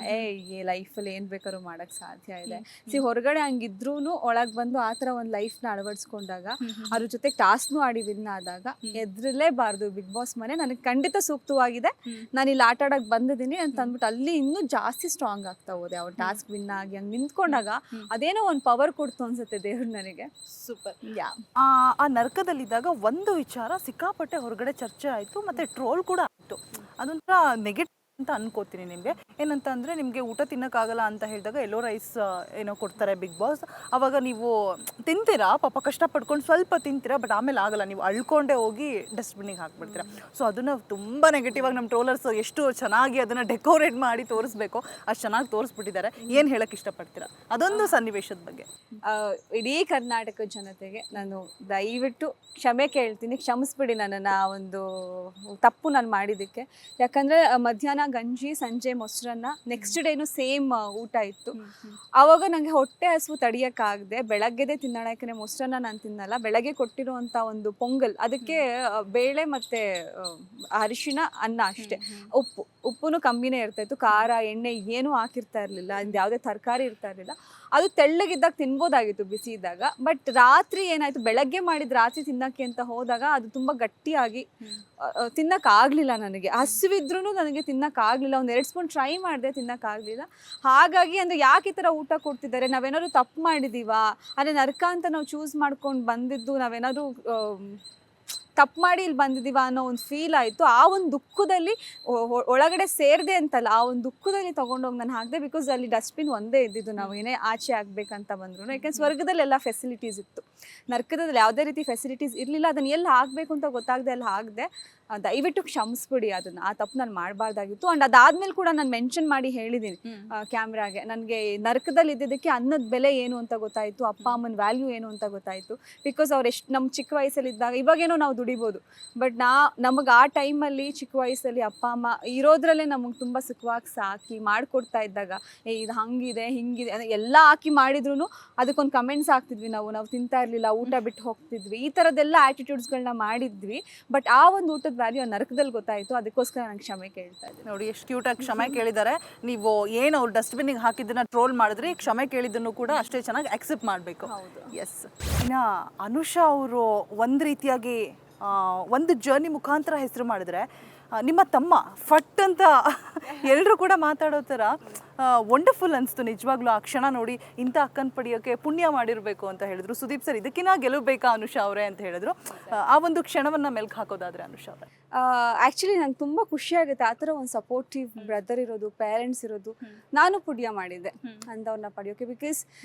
B: ಲೈಫಲ್ಲಿ ಏನು ಬೇಕಾದ್ರೂ ಮಾಡೋಕ್ಕೆ ಸಾಧ್ಯ ಇದೆ. ಹೊರಗಡೆ ಹಂಗಿದ್ರೂ ಒಳಗೆ ಬಂದು ಆ ಥರ ಒಂದು ಲೈಫ್ನ ಅಳವಡಿಸ್ಕೊಂಡಾಗ, ಅದ್ರ ಜೊತೆ ಟಾಸ್ಕ್ನು ಆಡಿ ವಿನ್ ಆದಾಗ ಎದ್ರಲೇಬಾರ್ದು. ಬಿಗ್ ಬಾಸ್ ಮನೆ ನನಗೆ ಖಂಡಿತ ಸೂಕ್ತವಾಗಿದೆ, ನಾನು ಇಲ್ಲಿ ಆಟ ಆಡಕ್ಕೆ ಬಂದಿದ್ದೀನಿ ಅಂತ ಅಂದ್ಬಿಟ್ಟು ಅಲ್ಲಿ ಇನ್ನೂ ಜಾಸ್ತಿ ಸ್ಟ್ರಾಂಗ್ ಆಗ್ತಾ ಹೋದೆ. ಅವ್ರು ಟಾಸ್ಕ್ ವಿನ್ ಆಗಿ ಹಂಗೆ ನಿಂತ್ಕೊಂಡಾಗ ಅದೇನೋ ಒಂದು ಪವರ್ ಕೊಡ್ತು ಅನ್ಸುತ್ತೆ ದೇವ್ರು ನನಗೆ.
A: ಸೂಪರ್. ಆ ನರಕದಲ್ಲಿದ್ದಾಗ ಒಂದು ವಿಚಾರ ಸಿಕ್ಕಾಪಟ್ಟೆ ಹೊರಗಡೆ ಚರ್ಚೆ ಆಯಿತು, ಮತ್ತು ಟ್ರೋಲ್ ಕೂಡ ಆಯಿತು. ಅದೊಂಥರ ನೆಗೆಟಿವ್ ಅಂತ ಅನ್ಕೋತೀನಿ ನಿಮಗೆ. ಏನಂತ ಅಂದರೆ, ನಿಮಗೆ ಊಟ ತಿನ್ನೋಕ್ಕಾಗಲ್ಲ ಅಂತ ಹೇಳಿದಾಗ ಎಲ್ಲೋ ರೈಸ್ ಏನೋ ಕೊಡ್ತಾರೆ ಬಿಗ್ ಬಾಸ್. ಆವಾಗ ನೀವು ತಿಂತೀರಾ, ಪಾಪ ಕಷ್ಟಪಡ್ಕೊಂಡು ಸ್ವಲ್ಪ ತಿಂತೀರಾ, ಬಟ್ ಆಮೇಲೆ ಆಗಲ್ಲ, ನೀವು ಅಳ್ಕೊಂಡೇ ಹೋಗಿ ಡಸ್ಟ್ಬಿನ್ನಿಗೆ ಹಾಕ್ಬಿಡ್ತೀರಾ. ಸೊ ಅದನ್ನು ತುಂಬ ನೆಗೆಟಿವ್ ಆಗಿ ನಮ್ಮ ಟ್ರೋಲರ್ಸ್ ಎಷ್ಟು ಚೆನ್ನಾಗಿ ಅದನ್ನು ಡೆಕೋರೇಟ್ ಮಾಡಿ ತೋರಿಸ್ಬೇಕು ಅಷ್ಟು ಚೆನ್ನಾಗಿ ತೋರಿಸ್ಬಿಟ್ಟಿದ್ದಾರೆ. ಏನು ಹೇಳಕ್ಕೆ ಇಷ್ಟಪಡ್ತೀರಾ ಅದೊಂದು ಸನ್ನಿವೇಶದ ಬಗ್ಗೆ?
B: ಇಡೀ ಕರ್ನಾಟಕ ಜನತೆಗೆ ನಾನು ದಯವಿಟ್ಟು ಕ್ಷಮೆ ಕೇಳ್ತೀನಿ, ಕ್ಷಮಿಸ್ಬಿಡಿ ನನ್ನನ್ನು ಆ ಒಂದು ತಪ್ಪು ನಾನು ಮಾಡಿದ್ದಕ್ಕೆ. ಯಾಕಂದರೆ ಮಧ್ಯಾಹ್ನ ಗಂಜಿ, ಸಂಜೆ ಮೊಸರನ್ನ, ನೆಕ್ಸ್ಟ್ ಡೇನು ಸೇಮ್ ಊಟ ಇತ್ತು. ಆವಾಗ ನನಗೆ ಹೊಟ್ಟೆ ಹಸುವು ತಡಿಯೋಕ್ಕಾಗದೆ ಬೆಳಗ್ಗೆದೇ ತಿನ್ನೋಣ, ಯಾಕಂದರೆ ಮೊಸರನ್ನ ನಾನು ತಿನ್ನಲ್ಲ. ಬೆಳಗ್ಗೆ ಕೊಟ್ಟಿರುವಂಥ ಒಂದು ಪೊಂಗಲ್, ಅದಕ್ಕೆ ಬೇಳೆ ಮತ್ತು ಅರಿಶಿಣ, ಅನ್ನ ಅಷ್ಟೇ, ಉಪ್ಪು ಕಮ್ಮಿನೇ ಇರ್ತಾಯಿತ್ತು, ಖಾರ ಎಣ್ಣೆ ಏನೂ ಹಾಕಿರ್ತಾ ಇರಲಿಲ್ಲ, ಯಾವುದೇ ತರಕಾರಿ ಇರ್ತಾ ಇರಲಿಲ್ಲ. ಅದು ತೆಳ್ಳಗಿದ್ದಾಗ ತಿನ್ಬೋದಾಗಿತ್ತು ಬಿಸಿ ಇದ್ದಾಗ. ಬಟ್ ರಾತ್ರಿ ಏನಾಯಿತು, ಬೆಳಗ್ಗೆ ಮಾಡಿದ ರಾತ್ರಿ ತಿನ್ನೋಕ್ಕೆ ಅಂತ ಹೋದಾಗ ಅದು ತುಂಬ ಗಟ್ಟಿಯಾಗಿ ತಿನ್ನೋಕ್ಕಾಗಲಿಲ್ಲ ನನಗೆ. ಹಸಿವಿದ್ರೂ ನನಗೆ ತಿನ್ನೋಕ್ಕಾಗಲಿಲ್ಲ. ಒಂದು 2 ಸ್ಪೂನ್ ಟ್ರೈ ಮಾಡಿದೆ, ತಿನ್ನೋಕ್ಕಾಗಲಿಲ್ಲ. ಹಾಗಾಗಿ ಅಂದರೆ ಯಾಕೆ ಈ ಥರ ಊಟ ಕೊಡ್ತಿದ್ದಾರೆ, ನಾವೇನಾದ್ರು ತಪ್ಪು ಮಾಡಿದ್ದೀವಾ, ಅಂದರೆ ನರ್ಕ ಅಂತ ನಾವು ಚೂಸ್ ಮಾಡ್ಕೊಂಡು ಬಂದಿದ್ದು ನಾವೇನಾದರೂ ತಪ್ಪು ಮಾಡಿ ಇಲ್ಲಿ ಬಂದಿದ್ದೀವ ಅನ್ನೋ ಒಂದು ಫೀಲ್ ಆಯಿತು. ಆ ಒಂದು ದುಃಖದಲ್ಲಿ ಒಳಗಡೆ ಸೇರಿದೆ ಅಂತಲ್ಲ, ಆ ಒಂದು ದುಃಖದಲ್ಲಿ ತೊಗೊಂಡೋಗಿ ನಾನು ಹಾಕಿದೆ. ಬಿಕಾಸ್ ಅಲ್ಲಿ ಡಸ್ಟ್ಬಿನ್ ಒಂದೇ ಇದ್ದಿದ್ದು, ನಾವು ಏನೇ ಆಚೆ ಆಗಬೇಕಂತ ಬಂದ್ರು. ಯಾಕೆಂದ್ರೆ ಸ್ವರ್ಗದಲ್ಲಿ ಎಲ್ಲ ಫೆಸಿಲಿಟೀಸ್ ಇತ್ತು, ನರ್ಕದಲ್ಲಿ ಯಾವುದೇ ರೀತಿ ಫೆಸಿಲಿಟೀಸ್ ಇರಲಿಲ್ಲ. ಅದನ್ನು ಎಲ್ಲಿ ಹಾಕಬೇಕು ಅಂತ ಗೊತ್ತಾಗದೆ ಅಲ್ಲಿ ಹಾಕಿದೆ. ದಯವಿಟ್ಟು ಕ್ಷಮಿಸ್ಬಿಡಿ, ಅದನ್ನು, ಆ ತಪ್ಪು ನಾನು ಮಾಡಬಾರ್ದಾಗಿತ್ತು. ಆ್ಯಂಡ್ ಅದಾದ್ಮೇಲೆ ಕೂಡ ನಾನು ಮೆನ್ಷನ್ ಮಾಡಿ ಹೇಳಿದ್ದೀನಿ ಕ್ಯಾಮ್ರಾಗೆ, ನನಗೆ ನರಕದಲ್ಲಿ ಇದ್ದಿದ್ದಕ್ಕೆ ಅನ್ನದ ಬೆಲೆ ಏನು ಅಂತ ಗೊತ್ತಾಯಿತು, ಅಪ್ಪ ಅಮ್ಮನ ವ್ಯಾಲ್ಯೂ ಏನು ಅಂತ ಗೊತ್ತಾಯಿತು. ಬಿಕಾಸ್ ಅವ್ರು ಎಷ್ಟು ನಮ್ಮ ಚಿಕ್ಕ ವಯಸ್ಸಲ್ಲಿದ್ದಾಗ, ಇವಾಗೇನೋ ನಾವು ದುಡಿಬೋದು, ಬಟ್ ನಮಗೆ ಆ ಟೈಮಲ್ಲಿ ಚಿಕ್ಕ ವಯಸ್ಸಲ್ಲಿ ಅಪ್ಪ ಅಮ್ಮ ಇರೋದ್ರಲ್ಲೇ ನಮಗೆ ತುಂಬ ಸುಖವಾಗಿ ಸಾಕಿ ಮಾಡಿಕೊಡ್ತಾ ಇದ್ದಾಗ, ಇದು ಹಂಗಿದೆ ಹಿಂಗಿದೆ ಎಲ್ಲ ಹಾಕಿ ಮಾಡಿದ್ರು ಅದಕ್ಕೊಂದು ಕಮೆಂಟ್ಸ್ ಹಾಕ್ತಿದ್ವಿ ನಾವು ತಿಂತಾ ಇರಲಿಲ್ಲ, ಊಟ ಬಿಟ್ಟು ಹೋಗ್ತಿದ್ವಿ, ಈ ಥರದ್ದೆಲ್ಲ ಆ್ಯಟಿಟ್ಯೂಡ್ಸ್ಗಳನ್ನ ಮಾಡಿದ್ವಿ. ಬಟ್ ಆ ಒಂದು ಊಟದ ವ್ಯಾಲ್ಯೂ ನರಕದಲ್ಲಿ ಗೊತ್ತಾಯಿತು. ಅದಕ್ಕೋಸ್ಕರ ನಂಗೆ ಕ್ಷಮೆ ಕೇಳ್ತಾ ಇದ್ದೀನಿ.
A: ನೋಡಿ ಎಷ್ಟು ಕ್ಯೂಟಾಗಿ ಕ್ಷಮೆ ಕೇಳಿದ್ದಾರೆ. ನೀವು ಏನು ಅವ್ರು ಡಸ್ಟ್ಬಿನ್ನಿಗೆ ಹಾಕಿದ್ದನ್ನ ಟ್ರೋಲ್ ಮಾಡಿದ್ರಿ, ಕ್ಷಮೆ ಕೇಳಿದ್ದನ್ನು ಕೂಡ ಅಷ್ಟೇ ಚೆನ್ನಾಗಿ ಅಕ್ಸೆಪ್ಟ್ ಮಾಡಬೇಕು. ಎಸ್. ಇನ್ನು ಅನುಷಾ ಅವರು ಒಂದು ರೀತಿಯಾಗಿ ಒಂದು ಜರ್ನಿ ಮುಖಾಂತರ ಹೆಸರು ಮಾಡಿದ್ರೆ, ನಿಮ್ಮ ತಮ್ಮ ಫಟ್ ಅಂತ ಎಲ್ಲರೂ ಕೂಡ ಮಾತಾಡೋ ಥರ ವಂಡರ್ಫುಲ್ ಅನಿಸ್ತು ನಿಜವಾಗ್ಲೂ. ಆ ಕ್ಷಣ ನೋಡಿ, ಇಂಥ ಅಕ್ಕನ ಪಡೆಯೋಕ್ಕೆ ಪುಣ್ಯ ಮಾಡಿರಬೇಕು ಅಂತ ಹೇಳಿದ್ರು ಸುದೀಪ್ ಸರ್. ಇದಕ್ಕಿನ್ನ ಗೆಲ್ಲಬೇಕಾ ಅನುಷಾ ಅವರೇ ಅಂತ ಹೇಳಿದ್ರು. ಆ ಒಂದು ಕ್ಷಣವನ್ನು ಮೆಲ್ಕು ಹಾಕೋದಾದರೆ ಅನುಷಾ ಅವರೇ?
B: ಆ್ಯಕ್ಚುಲಿ ನಂಗೆ ತುಂಬ ಖುಷಿ ಆಗುತ್ತೆ ಆ ಥರ ಒಂದು ಸಪೋರ್ಟಿವ್ ಬ್ರದರ್ ಇರೋದು, ಪೇರೆಂಟ್ಸ್ ಇರೋದು. ನಾನು ಪುಣ್ಯ ಮಾಡಿದ್ದೆ ಅಂಥವ್ರನ್ನ ಪಡೆಯೋಕೆ. ಬಿಕಾಸ್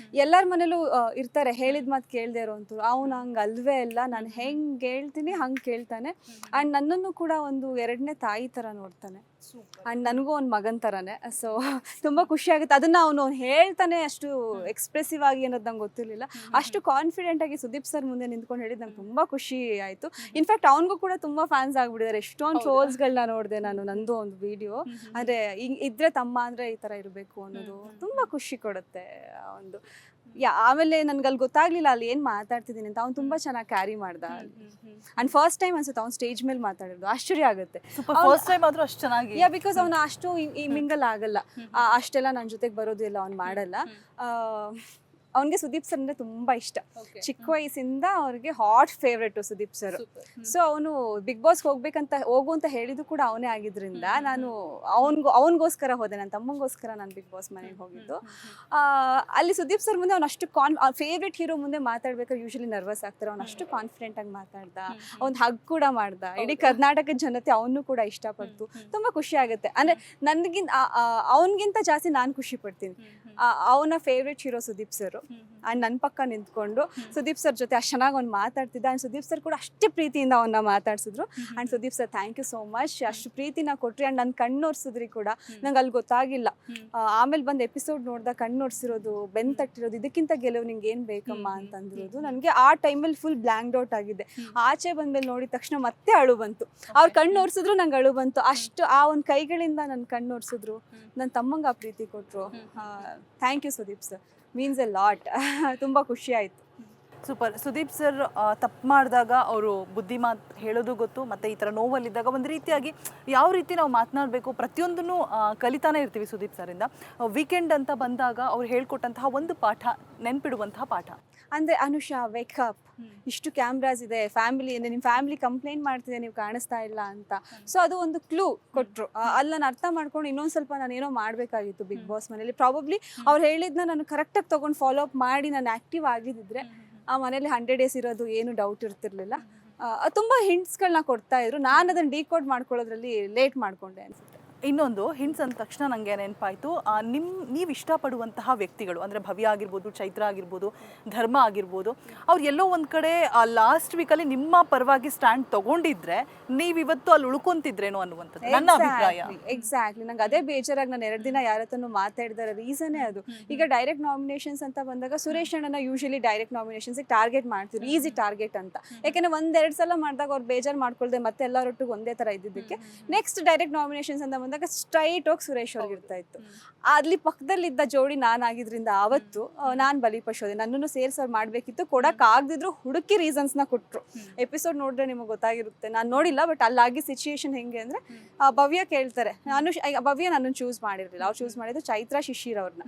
B: ಎಲ್ಲರ ಮನೇಲೂ ಇರ್ತಾರೆ ಹೇಳಿದ ಮಾತು ಕೇಳದೆ ಇರೋವಂಥವ್ರು. ಅವ್ನು ಹಂಗೆ ಅಲ್ವೇ ಇಲ್ಲ, ನಾನು ಹೆಂಗೆ ಹೇಳ್ತೀನಿ ಹಂಗೆ ಕೇಳ್ತಾನೆ. ಆ್ಯಂಡ್ ನನ್ನನ್ನು ಕೂಡ ಒಂದು ಎರಡನೇ ತಾಯಿ ಥರ ನೋಡ್ತಾನೆ. ಆ್ಯಂಡ್ ನನಗೂ ಒಂದು ಮಗನ ಥರನೇ. ಸೊ ತುಂಬ ಖುಷಿ ಆಗುತ್ತೆ. ಅದನ್ನು ಅವನು ಹೇಳ್ತಾನೆ ಅಷ್ಟು ಎಕ್ಸ್ಪ್ರೆಸಿವ್ ಆಗಿ ಅನ್ನೋದು ನಂಗೆ ಗೊತ್ತಿರಲಿಲ್ಲ. ಅಷ್ಟು ಕಾನ್ಫಿಡೆಂಟ್ ಆಗಿ ಸುದೀಪ್ ಸರ್ ಮುಂದೆ ನಿಂತ್ಕೊಂಡು ಹೇಳಿದ್ದು ನಂಗೆ ತುಂಬ ಖುಷಿ ಆಯಿತು. ಇನ್ಫ್ಯಾಕ್ಟ್ ಅವ್ನಿಗೂ ಕೂಡ ತುಂಬ ಫ್ಯಾನ್ಸ್ ಆಗ್ಬಿಟ್ಟಿದ್ದಾರೆ. ಎಷ್ಟೊಂದು ಟ್ರೋಲ್ಸ್ಗಳನ್ನ ನೋಡಿದೆ ನಾನು, ನಂದು ಒಂದು ವಿಡಿಯೋ. ಅಂದರೆ ಇದ್ರೆ ತಮ್ಮ ಅಂದರೆ ಈ ಥರ ಇರಬೇಕು ಅನ್ನೋದು ತುಂಬ ಖುಷಿ ಕೊಡುತ್ತೆ ಒಂದು. ಆಮೇಲೆ ನನ್ಗೆ ಅಲ್ಲಿ ಗೊತ್ತಾಗ್ಲಿಲ್ಲ ಅಲ್ಲಿ ಏನು ಮಾತಾಡ್ತಿದ್ದೀನಿ ಅಂತ. ಅವ್ನು ತುಂಬ ಚೆನ್ನಾಗಿ ಕ್ಯಾರಿ ಮಾಡ್ದ. ಆ್ಯಂಡ್ ಫಸ್ಟ್ ಟೈಮ್ ಅನ್ಸುತ್ತೆ ಅವ್ನು ಸ್ಟೇಜ್ ಮೇಲೆ ಮಾತಾಡಿದ್ದು. ಆಶ್ಚರ್ಯ ಆಗುತ್ತೆ.
A: ಫಸ್ಟ್ ಟೈಮ್ ಆದ್ರೂ ಅಷ್ಟು ಚೆನ್ನಾಗಿ.
B: ಬಿಕಾಸ್ ಅವನು ಅಷ್ಟು ಈ ಮಿಂಗಲ್ ಆಗಲ್ಲ, ಅಷ್ಟೆಲ್ಲ ನನ್ನ ಜೊತೆಗೆ ಬರೋದು ಇಲ್ಲ, ಅವ್ನು ಮಾಡಲ್ಲ. ಅವನಿಗೆ ಸುದೀಪ್ ಸರ್ ಅಂದರೆ ತುಂಬ ಇಷ್ಟ. ಚಿಕ್ಕ ವಯಸ್ಸಿಂದ ಅವ್ರಿಗೆ hot favourite Sudeep sir. So ಅವನು ಬಿಗ್ ಬಾಸ್ಗೆ ಹೋಗು ಅಂತ ಹೇಳಿದ್ದು ಕೂಡ ಅವನೇ ಆಗಿದ್ರಿಂದ ನಾನು ಅವನಿಗೋಸ್ಕರ ಹೋದೆ. ನನ್ನ ತಮ್ಮಂಗೋಸ್ಕರ ನಾನು ಬಿಗ್ ಬಾಸ್ ಮನೆಗೆ ಹೋಗಿದ್ದು. ಅಲ್ಲಿ ಸುದೀಪ್ ಸರ್ ಮುಂದೆ ಅವ್ನು ಅಷ್ಟು ಫೇವ್ರೇಟ್ ಹೀರೋ ಮುಂದೆ ಮಾತಾಡ್ಬೇಕಾದ್ರೆ ಯೂಶಲಿ ನರ್ವಸ್ ಆಗ್ತಾರೆ. ಅವ್ನು ಅಷ್ಟು ಕಾನ್ಫಿಡೆಂಟಾಗಿ ಮಾತಾಡ್ದ. ಅವ್ನು ಹಗ್ ಕೂಡ ಮಾಡ್ದ. ಇಡೀ ಕರ್ನಾಟಕದ ಜನತೆ ಅವನು ಕೂಡ ಇಷ್ಟಪಡ್ತು. ತುಂಬ ಖುಷಿ ಆಗುತ್ತೆ. ಅಂದರೆ ಅವನಿಗಿಂತ ಜಾಸ್ತಿ ನಾನು ಖುಷಿ ಪಡ್ತೀನಿ. ಅವನ favourite hero Sudeep sir. And ನನ್ನ ಪಕ್ಕ ನಿಂತ್ಕೊಂಡು ಸುದೀಪ್ ಸರ್ ಜೊತೆ ಅಷ್ಟು ಚೆನ್ನಾಗಿ ಅವ್ನು ಮಾತಾಡ್ತಿದ್ದ. ಆ್ಯಂಡ್ ಸುದೀಪ್ ಸರ್ ಕೂಡ ಅಷ್ಟೇ ಪ್ರೀತಿಯಿಂದ ಅವನ್ನ ಮಾತಾಡ್ಸಿದ್ರು. And Sudeep sir thank you so much, ಅಷ್ಟು ಪ್ರೀತಿನ ಕೊಟ್ರಿ. ಆ್ಯಂಡ್ ನನ್ನ ಕಣ್ಣೋರ್ಸಿದ್ರಿ ಕೂಡ. ನಂಗೆ ಅಲ್ಲಿ ಗೊತ್ತಾಗಿಲ್ಲ. ಆಮೇಲೆ ಬಂದು ಎಪಿಸೋಡ್ ನೋಡ್ದಾಗ ಕಣ್ಣೋರ್ಸಿರೋದು, ಬೆನ್ ತಟ್ಟಿರೋದು, ಇದಕ್ಕಿಂತ ಗೆಲುವು ನಿಂಗೆ ಏನು ಬೇಕಮ್ಮ ಅಂತಂದಿರೋದು ನನಗೆ ಆ ಟೈಮಲ್ಲಿ ಫುಲ್ ಬ್ಲ್ಯಾಂಕ್ ಔಟ್ ಆಗಿದೆ. ಆಚೆ ಬಂದ್ಮೇಲೆ ನೋಡಿದ ತಕ್ಷಣ ಮತ್ತೆ ಅಳು ಬಂತು. ಅವ್ರು ಕಣ್ಣೋರ್ಸಿದ್ರು ನಂಗೆ ಅಳು ಬಂತು. ಅಷ್ಟು ಆ ಒಂದು ಕೈಗಳಿಂದ ನನ್ನ ಕಣ್ಣೋರ್ಸಿದ್ರು. ನನ್ನ ತಮ್ಮಂಗೆ ಆ ಪ್ರೀತಿ ಕೊಟ್ಟರು. Thank you Sudeep sir, means a lot. ತುಂಬ ಖುಷಿ ಆಯಿತು.
A: ಸೂಪರ್. ಸುದೀಪ್ ಸರ್ ತಪ್ಪು ಮಾಡಿದಾಗ ಅವರು ಬುದ್ಧಿ ಮಾತು ಹೇಳೋದು ಗೊತ್ತು, ಮತ್ತು ಈ ಥರ ನೋವಲ್ಲಿದ್ದಾಗ ಒಂದು ರೀತಿಯಾಗಿ ಯಾವ ರೀತಿ ನಾವು ಮಾತನಾಡಬೇಕು ಪ್ರತಿಯೊಂದನ್ನು ಕಲಿತಾನೆ ಇರ್ತೀವಿ ಸುದೀಪ್ ಸರಿಂದ. ವೀಕೆಂಡ್ ಅಂತ ಬಂದಾಗ ಅವ್ರು ಹೇಳ್ಕೊಟ್ಟಂತಹ ಒಂದು ಪಾಠ, ನೆನ್ಪಿಡುವಂತಹ ಪಾಠ
B: ಅಂದರೆ ಅನುಷಾ ವೇಕಪ್, ಇಷ್ಟು ಕ್ಯಾಮ್ರಾಸ್ ಇದೆ, ನಿಮ್ಮ ಫ್ಯಾಮಿಲಿ ಕಂಪ್ಲೇಂಟ್ ಮಾಡ್ತಿದೆ ನೀವು ಕಾಣಿಸ್ತಾ ಇಲ್ಲ ಅಂತ. ಸೊ ಅದು ಒಂದು ಕ್ಲೂ ಕೊಟ್ಟರು. ಅಲ್ಲಿ ನಾನು ಅರ್ಥ ಮಾಡ್ಕೊಂಡು ಇನ್ನೊಂದು ಸ್ವಲ್ಪ ನಾನು ಏನೋ ಮಾಡಬೇಕಾಗಿತ್ತು ಬಿಗ್ ಬಾಸ್ ಮನೇಲಿ. ಪ್ರಾಬಬ್ಲಿ ಅವ್ರು ಹೇಳಿದ್ನ ನಾನು ಕರೆಕ್ಟಾಗಿ ತೊಗೊಂಡು ಫಾಲೋ ಅಪ್ ಮಾಡಿ ನಾನು ಆ್ಯಕ್ಟಿವ್ ಆಗಿದ್ದಿದ್ರೆ ಆ ಮನೇಲಿ 100 days ಇರೋದು ಏನು ಡೌಟ್ ಇರ್ತಿರ್ಲಿಲ್ಲ. ತುಂಬ ಹಿಂಟ್ಸ್ಗಳನ್ನ ಕೊಡ್ತಾ ಇದ್ರು. ನಾನು ಅದನ್ನು ಡಿಕೋಡ್ ಮಾಡ್ಕೊಳ್ಳೋದ್ರಲ್ಲಿ ಲೇಟ್ ಮಾಡಿಕೊಂಡೆ ಅನ್ಸುತ್ತೆ.
A: ಇನ್ನೊಂದು ಹಿಂಟ್ಸ್ ಅಂದ ತಕ್ಷಣ ನನಗೆ ನೆನಪಾಯಿತು, ನೀವು ಇಷ್ಟಪಡುವಂತಹ ವ್ಯಕ್ತಿಗಳು ಅಂದರೆ ಭವ್ಯ ಆಗಿರ್ಬೋದು, ಚೈತ್ರ ಆಗಿರ್ಬೋದು, ಧರ್ಮ ಆಗಿರ್ಬೋದು, ಅವ್ರು ಎಲ್ಲೋ ಒಂದು ಕಡೆ ಲಾಸ್ಟ್ ವೀಕಲ್ಲಿ ನಿಮ್ಮ ಪರವಾಗಿ ಸ್ಟ್ಯಾಂಡ್ ತೊಗೊಂಡಿದ್ರೆ ನೀವಿವತ್ತು ಅಲ್ಲಿ ಉಳ್ಕೊಂತಿದ್ರೇನೋ ಅನ್ನುವಂಥದ್ದು ನನ್ನ ಅಭಿಪ್ರಾಯ.
B: ಎಕ್ಸಾಕ್ಟ್ಲಿ. ನಂಗೆ ಅದೇ ಬೇಜಾರಾಗಿ ನಾನು 2 ದಿನ ಯಾರ ಹತ್ರನೂ ಮಾತಾಡಿದಾರೆ. ರೀಸನ್ನೇ ಅದು. ಈಗ ಡೈರೆಕ್ಟ್ ನಾಮಿನೇಷನ್ಸ್ ಅಂತ ಬಂದಾಗ ಸುರೇಶ್ ಅಣ್ಣನ ಯೂಶಲಿ ಡೈರೆಕ್ಟ್ ನಾಮಿನೇಷನ್ಸ್ಗೆ ಟಾರ್ಗೆಟ್ ಮಾಡ್ತಿದ್ರು, ಈಸಿ ಟಾರ್ಗೆಟ್ ಅಂತ. ಯಾಕೆಂದರೆ 1-2 ಸಲ ಮಾಡಿದಾಗ ಅವ್ರು ಬೇಜಾರು ಮಾಡ್ಕೊಳ್ದೆ ಮತ್ತೆ ಎಲ್ಲರೊಟ್ಟಿಗೆ ಒಂದೇ ಥರ ಇದ್ದಿದ್ದಕ್ಕೆ ನೆಕ್ಸ್ಟ್ ಡೈರೆಕ್ಟ್ ನಾಮಿನೇಷನ್ಸ್ ಅಂತ ಬಂದಾಗ ಸ್ಟ್ರೈಟ್ ಹೋಗಿ ಸುರೇಶ್ ಅವ್ರಿಗೆ ಇರ್ತಾ ಇತ್ತು. ಅಲ್ಲಿ ಪಕ್ಕದಲ್ಲಿದ್ದ ಜೋಡಿ ನಾನಾಗಿದ್ರಿಂದ ಆವತ್ತು ನಾನು ಬಲಿಪಶೋದೆ. ನನ್ನನ್ನು ಸೇರ್ಸೋರು ಮಾಡಬೇಕಿತ್ತು, ಕೊಡೋಕ್ಕಾಗದಿದ್ರು ಹುಡುಕಿ ರೀಸನ್ಸ್ನ ಕೊಟ್ಟರು. ಎಪಿಸೋಡ್ ನೋಡಿದ್ರೆ ನಿಮಗೆ ಗೊತ್ತಾಗಿರುತ್ತೆ. ನಾನು ನೋಡಿಲ್ಲ, ಬಟ್ ಅಲ್ಲಾಗಿ ಸಿಚುಯೇಷನ್ ಹೆಂಗೆ ಅಂದರೆ ಭವ್ಯ ಕೇಳ್ತಾರೆ, ಭವ್ಯ ನನ್ನನ್ನು ಚೂಸ್ ಮಾಡಿರಲಿಲ್ಲ. ಅವ್ರು ಚೂಸ್ ಮಾಡಿದ್ದು ಚೈತ್ರ ಶಿಶಿರ್ ಅವ್ರನ್ನ.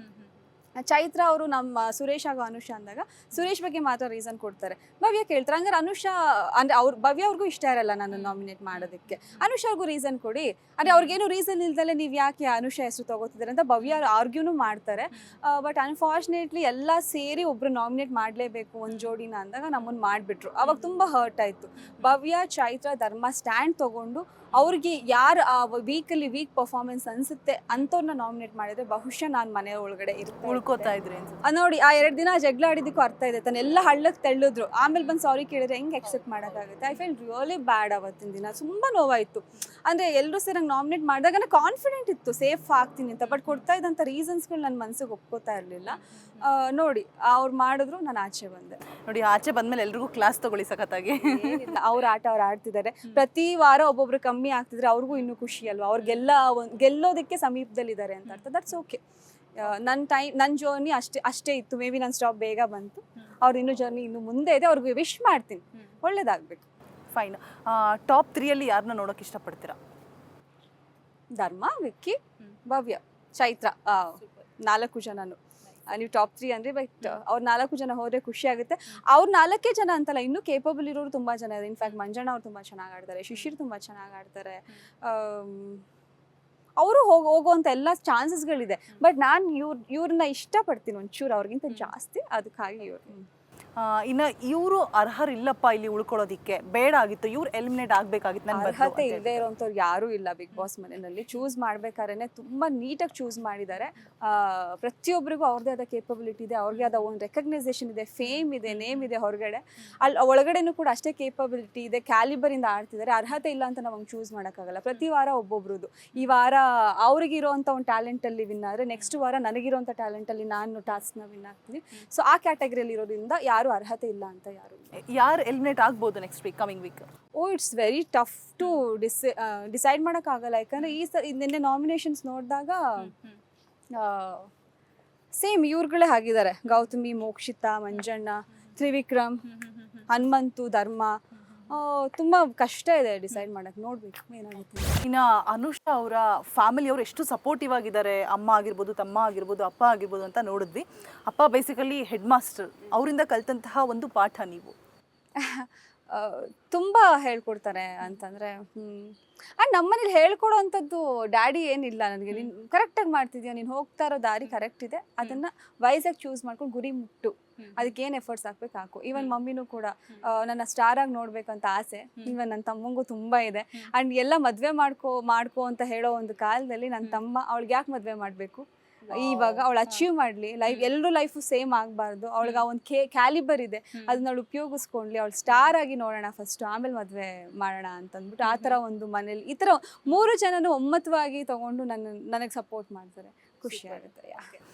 B: ಚೈತ್ರ ಅವರು ನಮ್ಮ ಸುರೇಶ್ ಹಾಗೂ ಅನುಷಾ ಅಂದಾಗ ಸುರೇಶ್ ಬಗ್ಗೆ ಮಾತ್ರ ರೀಸನ್ ಕೊಡ್ತಾರೆ. ಭವ್ಯ ಕೇಳ್ತಾರೆ, ಹಂಗಾರೆ ಅನುಷಾ ಅಂದರೆ ಭವ್ಯ ಅವ್ರಿಗೂ ಇಷ್ಟ ಇರಲ್ಲ ನಾನು ನಾಮಿನೇಟ್ ಮಾಡೋದಕ್ಕೆ, ಅನುಷಾ ಅವ್ರಿಗೂ ರೀಸನ್ ಕೊಡಿ. ಅಂದರೆ ಅವ್ರಿಗೇನು ರೀಸನ್ ಇಲ್ದಲೆ ನೀವು ಯಾಕೆ ಅನುಷಾ ಹೆಸರು ತೊಗೋತಿದ್ದಾರೆ ಅಂತ ಭವ್ಯ ಆರ್ಗ್ಯೂನು ಮಾಡ್ತಾರೆ. ಬಟ್ ಅನ್ಫಾರ್ಚುನೇಟ್ಲಿ ಎಲ್ಲ ಸೇರಿ ಒಬ್ಬರು ನಾಮಿನೇಟ್ ಮಾಡಲೇಬೇಕು ಒಂದು ಜೋಡಿನ ಅಂದಾಗ ನಮ್ಮನ್ನು ಮಾಡಿಬಿಟ್ರು. ಅವಾಗ ತುಂಬ ಹರ್ಟ್ ಆಯಿತು. ಭವ್ಯ, ಚೈತ್ರ, ಧರ್ಮ ಸ್ಟ್ಯಾಂಡ್ ತೊಗೊಂಡು ಅವ್ರಿಗೆ ಯಾರು ಆ ವೀಕಲ್ಲಿ ವೀಕ್ ಪರ್ಫಾರ್ಮೆನ್ಸ್ ಅನಿಸುತ್ತೆ ಅಂಥವ್ರನ್ನ ನಾಮಿನೇಟ್ ಮಾಡಿದರೆ ಬಹುಶಃ ನಾನು ಮನೆ ಒಳಗಡೆ
A: ಉಳ್ಕೋತಾ ಇದ್ರಿ
B: ನೋಡಿ. ಆ 2 ದಿನ ಜಗಳ ಆಡಿದ್ದಕ್ಕೂ ಅರ್ಥ ಇದೆ. ತನ್ನೆಲ್ಲ ಹಳ್ಳಕ್ಕೆ ತೆಳ್ಳಿದ್ರು. ಆಮೇಲೆ ಬಂದು ಸಾರಿ ಕೇಳಿದ್ರೆ ಹೆಂಗೆ ಎಕ್ಸೆಪ್ಟ್ ಮಾಡೋಕ್ಕಾಗುತ್ತೆ? I feel really bad. ಅವತ್ತಿನ ದಿನ ತುಂಬ ನೋವಾಯಿತು. ಅಂದರೆ ಎಲ್ಲರೂ ಸರಿ ನಂಗೆ ನಾಮಿನೇಟ್ ಮಾಡಿದಾಗ ನಾನು ಕಾನ್ಫಿಡೆಂಟ್ ಇತ್ತು ಸೇಫ್ ಆಗ್ತೀನಿ ಅಂತ. ಬಟ್ ಕೊಡ್ತಾ ಇದ್ದಂಥ ರೀಸನ್ಸ್ಗಳು ನನ್ನ ಮನಸ್ಸಿಗೆ ಒಪ್ಕೋತಾ ಇರಲಿಲ್ಲ. ನೋಡಿ ಅವ್ರು ಮಾಡಿದ್ರು, ನಾನು ಆಚೆ ಬಂದೆ.
A: ನೋಡಿ, ಆಚೆ ಬಂದ್ಮೇಲೆ ಎಲ್ರಿಗೂ ಕ್ಲಾಸ್ ತಗೊಳ್ಳಿ ಸಖತ್ತಾಗಿ.
B: ಅವ್ರ ಆಟ ಅವ್ರು ಆಡ್ತಿದ್ದಾರೆ. ಪ್ರತಿ ವಾರ ಒಬ್ಬೊಬ್ರು ಕಮ್ಮಿ ಆಗ್ತಿದ್ರೆ ಅವ್ರಿಗೂ ಇನ್ನೂ ಖುಷಿ ಅಲ್ವಾ? ಅವ್ರಿಗೆಲ್ಲ ಗೆಲ್ಲೋದಕ್ಕೆ ಸಮೀಪದಲ್ಲಿದ್ದಾರೆ ಅಂತ ಅರ್ಥ. That's okay. ನನ್ನ ಜರ್ನಿ ಅಷ್ಟೇ ಇತ್ತು. ಮೇ ಬಿ ನನ್ನ ಸ್ಟಾಪ್ ಬೇಗ ಬಂತು. ಅವ್ರು ಇನ್ನೂ ಜರ್ನಿ ಇನ್ನು ಮುಂದೆ ಇದೆ. ಅವ್ರಿಗೆ ವಿಶ್ ಮಾಡ್ತೀನಿ ಒಳ್ಳೇದಾಗಬೇಕು.
A: ಫೈನ್. ಟಾಪ್ 3 ಯಾರನ್ನ ನೋಡೋಕೆ ಇಷ್ಟಪಡ್ತೀರಾ?
B: ಧರ್ಮ, ವಿಕ್ಕಿ, ಭವ್ಯ, ಚೈತ್ರ, 4 ಜನನು. ನೀವು ಟಾಪ್ 3 ಅಂದರೆ ಬಟ್ ಅವ್ರು 4 ಜನ ಹೋದರೆ ಖುಷಿ ಆಗುತ್ತೆ. ಅವ್ರು 4 ಜನ ಅಂತಲ್ಲ, ಇನ್ನೂ ಕೇಪಬಲ್ ಇರೋರು ತುಂಬ ಜನ ಇದ್ದಾರೆ. ಇನ್ಫ್ಯಾಕ್ಟ್ ಮಂಜಣ್ಣ ಅವ್ರು ತುಂಬ ಚೆನ್ನಾಗಿ ಆಡ್ತಾರೆ, ಶಿಶಿರ್ ತುಂಬ ಚೆನ್ನಾಗಿ ಆಡ್ತಾರೆ. ಅವರು ಹೋಗುವಂಥ ಎಲ್ಲ ಚಾನ್ಸಸ್ಗಳಿದೆ. ಬಟ್ ನಾನು ಇವ್ರನ್ನ ಇಷ್ಟಪಡ್ತೀನಿ ಒಂಚೂರು ಅವ್ರಿಗಿಂತ ಜಾಸ್ತಿ. ಅದಕ್ಕಾಗಿ ಇವ್ರು
A: ಇನ್ನು ಇವರು ಅರ್ಹರಿಲ್ಲಪ್ಪ ಇಲ್ಲಿ ಉಳ್ಕೊಳ್ಳೋದಿಕ್ಕೆ, ಬೇಡ ಆಗಿತ್ತು, ಇವ್ರು ಎಲಿಮಿನೇಟ್ ಆಗಬೇಕಾಗಿತ್ತು, ನನ್ನ
B: ಅರ್ಹತೆ ಇಲ್ಲದೆ ಇರೋಂಥವ್ರು ಯಾರೂ ಇಲ್ಲ ಬಿಗ್ ಬಾಸ್ ಮನೆಯಲ್ಲಿ. ಚೂಸ್ ಮಾಡ್ಬೇಕಾದ್ರೆ ತುಂಬ ನೀಟಾಗಿ ಚೂಸ್ ಮಾಡಿದ್ದಾರೆ. ಪ್ರತಿಯೊಬ್ಬರಿಗೂ ಅವ್ರದ್ದೇ ಆದ ಕೇಪಬಿಲಿಟಿ ಇದೆ, ಅವ್ರಿಗೆ ಆದ ಒಂದು ರೆಕಗ್ನೈಸೇಷನ್ ಇದೆ, ಫೇಮ್ ಇದೆ, ನೇಮ್ ಇದೆ ಹೊರಗಡೆ. ಅಲ್ಲಿ ಒಳಗಡೆನೂ ಕೂಡ ಅಷ್ಟೇ ಕೇಪಬಿಲಿಟಿ ಇದೆ, ಕ್ಯಾಲಿಬರಿಂದ ಆಡ್ತಿದ್ದಾರೆ. ಅರ್ಹತೆ ಇಲ್ಲ ಅಂತ ನಾವು ಹಂಗೆ ಚೂಸ್ ಮಾಡೋಕ್ಕಾಗಲ್ಲ. ಪ್ರತಿ ವಾರ ಒಬ್ಬೊಬ್ರದ್ದು. ಈ ವಾರ ಅವ್ರಿಗಿರೋಂಥ ಒಂದು ಟ್ಯಾಲೆಂಟಲ್ಲಿ ವಿನ್ ಆದರೆ ನೆಕ್ಸ್ಟ್ ವಾರ ನನಗಿರೋಂಥ ಟ್ಯಾಲೆಂಟಲ್ಲಿ ನಾನು ಟಾಸ್ಕ್ನ ವಿನ್ ಆಗ್ತೀನಿ. ಸೊ ಆ ಕ್ಯಾಟಗರಿಯಲ್ಲಿ ಇರೋದ್ರಿಂದ ಯಾರು ಅರ್ಹತೆ ಇಲ್ಲ ಅಂತ
A: ಯಾರು ಎಲಿಮಿನೇಟ್ ಆಗ್ಬೋದು next week, coming week?
B: It's very tough to decide ಮಾಡೋಕ್ಕಾಗಲ್ಲ. ಯಾಕಂದರೆ ನಿನ್ನೆ ನಾಮಿನೇಷನ್ಸ್ ನೋಡಿದಾಗ ಸೇಮ್ ಇವ್ರುಗಳೇ ಆಗಿದ್ದಾರೆ. ಗೌತಮಿ, ಮೋಕ್ಷಿತಾ, ಮಂಜಣ್ಣ, ತ್ರಿವಿಕ್ರಮ್, ಹನುಮಂತು, ಧರ್ಮ. ತುಂಬ ಕಷ್ಟ ಇದೆ ಡಿಸೈಡ್ ಮಾಡೋಕ್ಕೆ. ನೋಡ್ಬೇಕು ಏನಾಗುತ್ತೆ.
A: ಇನ್ನು ಅನುಷಾ ಅವರ ಫ್ಯಾಮಿಲಿಯವರು ಎಷ್ಟು ಸಪೋರ್ಟಿವ್ ಆಗಿದ್ದಾರೆ, ಅಮ್ಮ ಆಗಿರ್ಬೋದು, ತಮ್ಮ ಆಗಿರ್ಬೋದು, ಅಪ್ಪ ಆಗಿರ್ಬೋದು ಅಂತ ನೋಡಿದ್ವಿ. ಅಪ್ಪ ಬೇಸಿಕಲಿ ಹೆಡ್ ಮಾಸ್ಟರ್, ಅವರಿಂದ ಕಲಿತಂತಹ ಒಂದು ಪಾಠ ನೀವು?
B: ತುಂಬ ಹೇಳ್ಕೊಡ್ತಾರೆ ಅಂತಂದರೆ. ಆ್ಯಂಡ್ ನಮ್ಮನೇಲಿ ಹೇಳ್ಕೊಡೋ ಅಂಥದ್ದು ಡ್ಯಾಡಿ ಏನಿಲ್ಲ ನನಗೆ. ನೀನು ಕರೆಕ್ಟಾಗಿ ಮಾಡ್ತಿದ್ಯಾ, ನೀನು ಹೋಗ್ತಾ ಇರೋ ದಾರಿ ಕರೆಕ್ಟ್ ಇದೆ, ಅದನ್ನು ವೈಸಾಗಿ ಚೂಸ್ ಮಾಡ್ಕೊಂಡು ಗುರಿ ಮುಟ್ಟು, ಅದಕ್ಕೇನು ಎಫರ್ಟ್ಸ್ ಹಾಕ್ಬೇಕು ಹಾಕು. ಈವನ್ ಮಮ್ಮಿನೂ ಕೂಡ ನನ್ನ ಸ್ಟಾರಾಗಿ ನೋಡ್ಬೇಕಂತ ಆಸೆ. ಈವನ್ ನನ್ನ ತಮ್ಮಂಗೂ ತುಂಬ ಇದೆ. ಆ್ಯಂಡ್ ಎಲ್ಲ ಮದುವೆ ಮಾಡ್ಕೋ ಅಂತ ಹೇಳೋ ಒಂದು ಕಾಲದಲ್ಲಿ ನನ್ನ ತಮ್ಮ ಅವಳಿಗೆ ಯಾಕೆ ಮದುವೆ ಮಾಡಬೇಕು, ಇವಾಗ ಅವಳು ಅಚೀವ್ ಮಾಡಲಿ, ಎಲ್ಲರೂ ಲೈಫು ಸೇಮ್ ಆಗಬಾರ್ದು, ಅವಳಿಗೆ ಆ ಒಂದು ಕ್ಯಾಲಿಬರ್ ಇದೆ, ಅದನ್ನ ಅವಳು ಉಪಯೋಗಿಸ್ಕೊಂಡ್ಲಿ, ಅವಳು ಸ್ಟಾರ್ ಆಗಿ ನೋಡೋಣ ಫಸ್ಟು, ಆಮೇಲೆ ಮದುವೆ ಮಾಡೋಣ ಅಂತಂದ್ಬಿಟ್ಟು ಆ ಥರ ಒಂದು ಮನೇಲಿ ಈ ಥರ 3 ಜನನು ಒಮ್ಮತವಾಗಿ ತೊಗೊಂಡು ನನಗೆ ಸಪೋರ್ಟ್ ಮಾಡ್ತಾರೆ. ಖುಷಿ ಆಗುತ್ತೆ.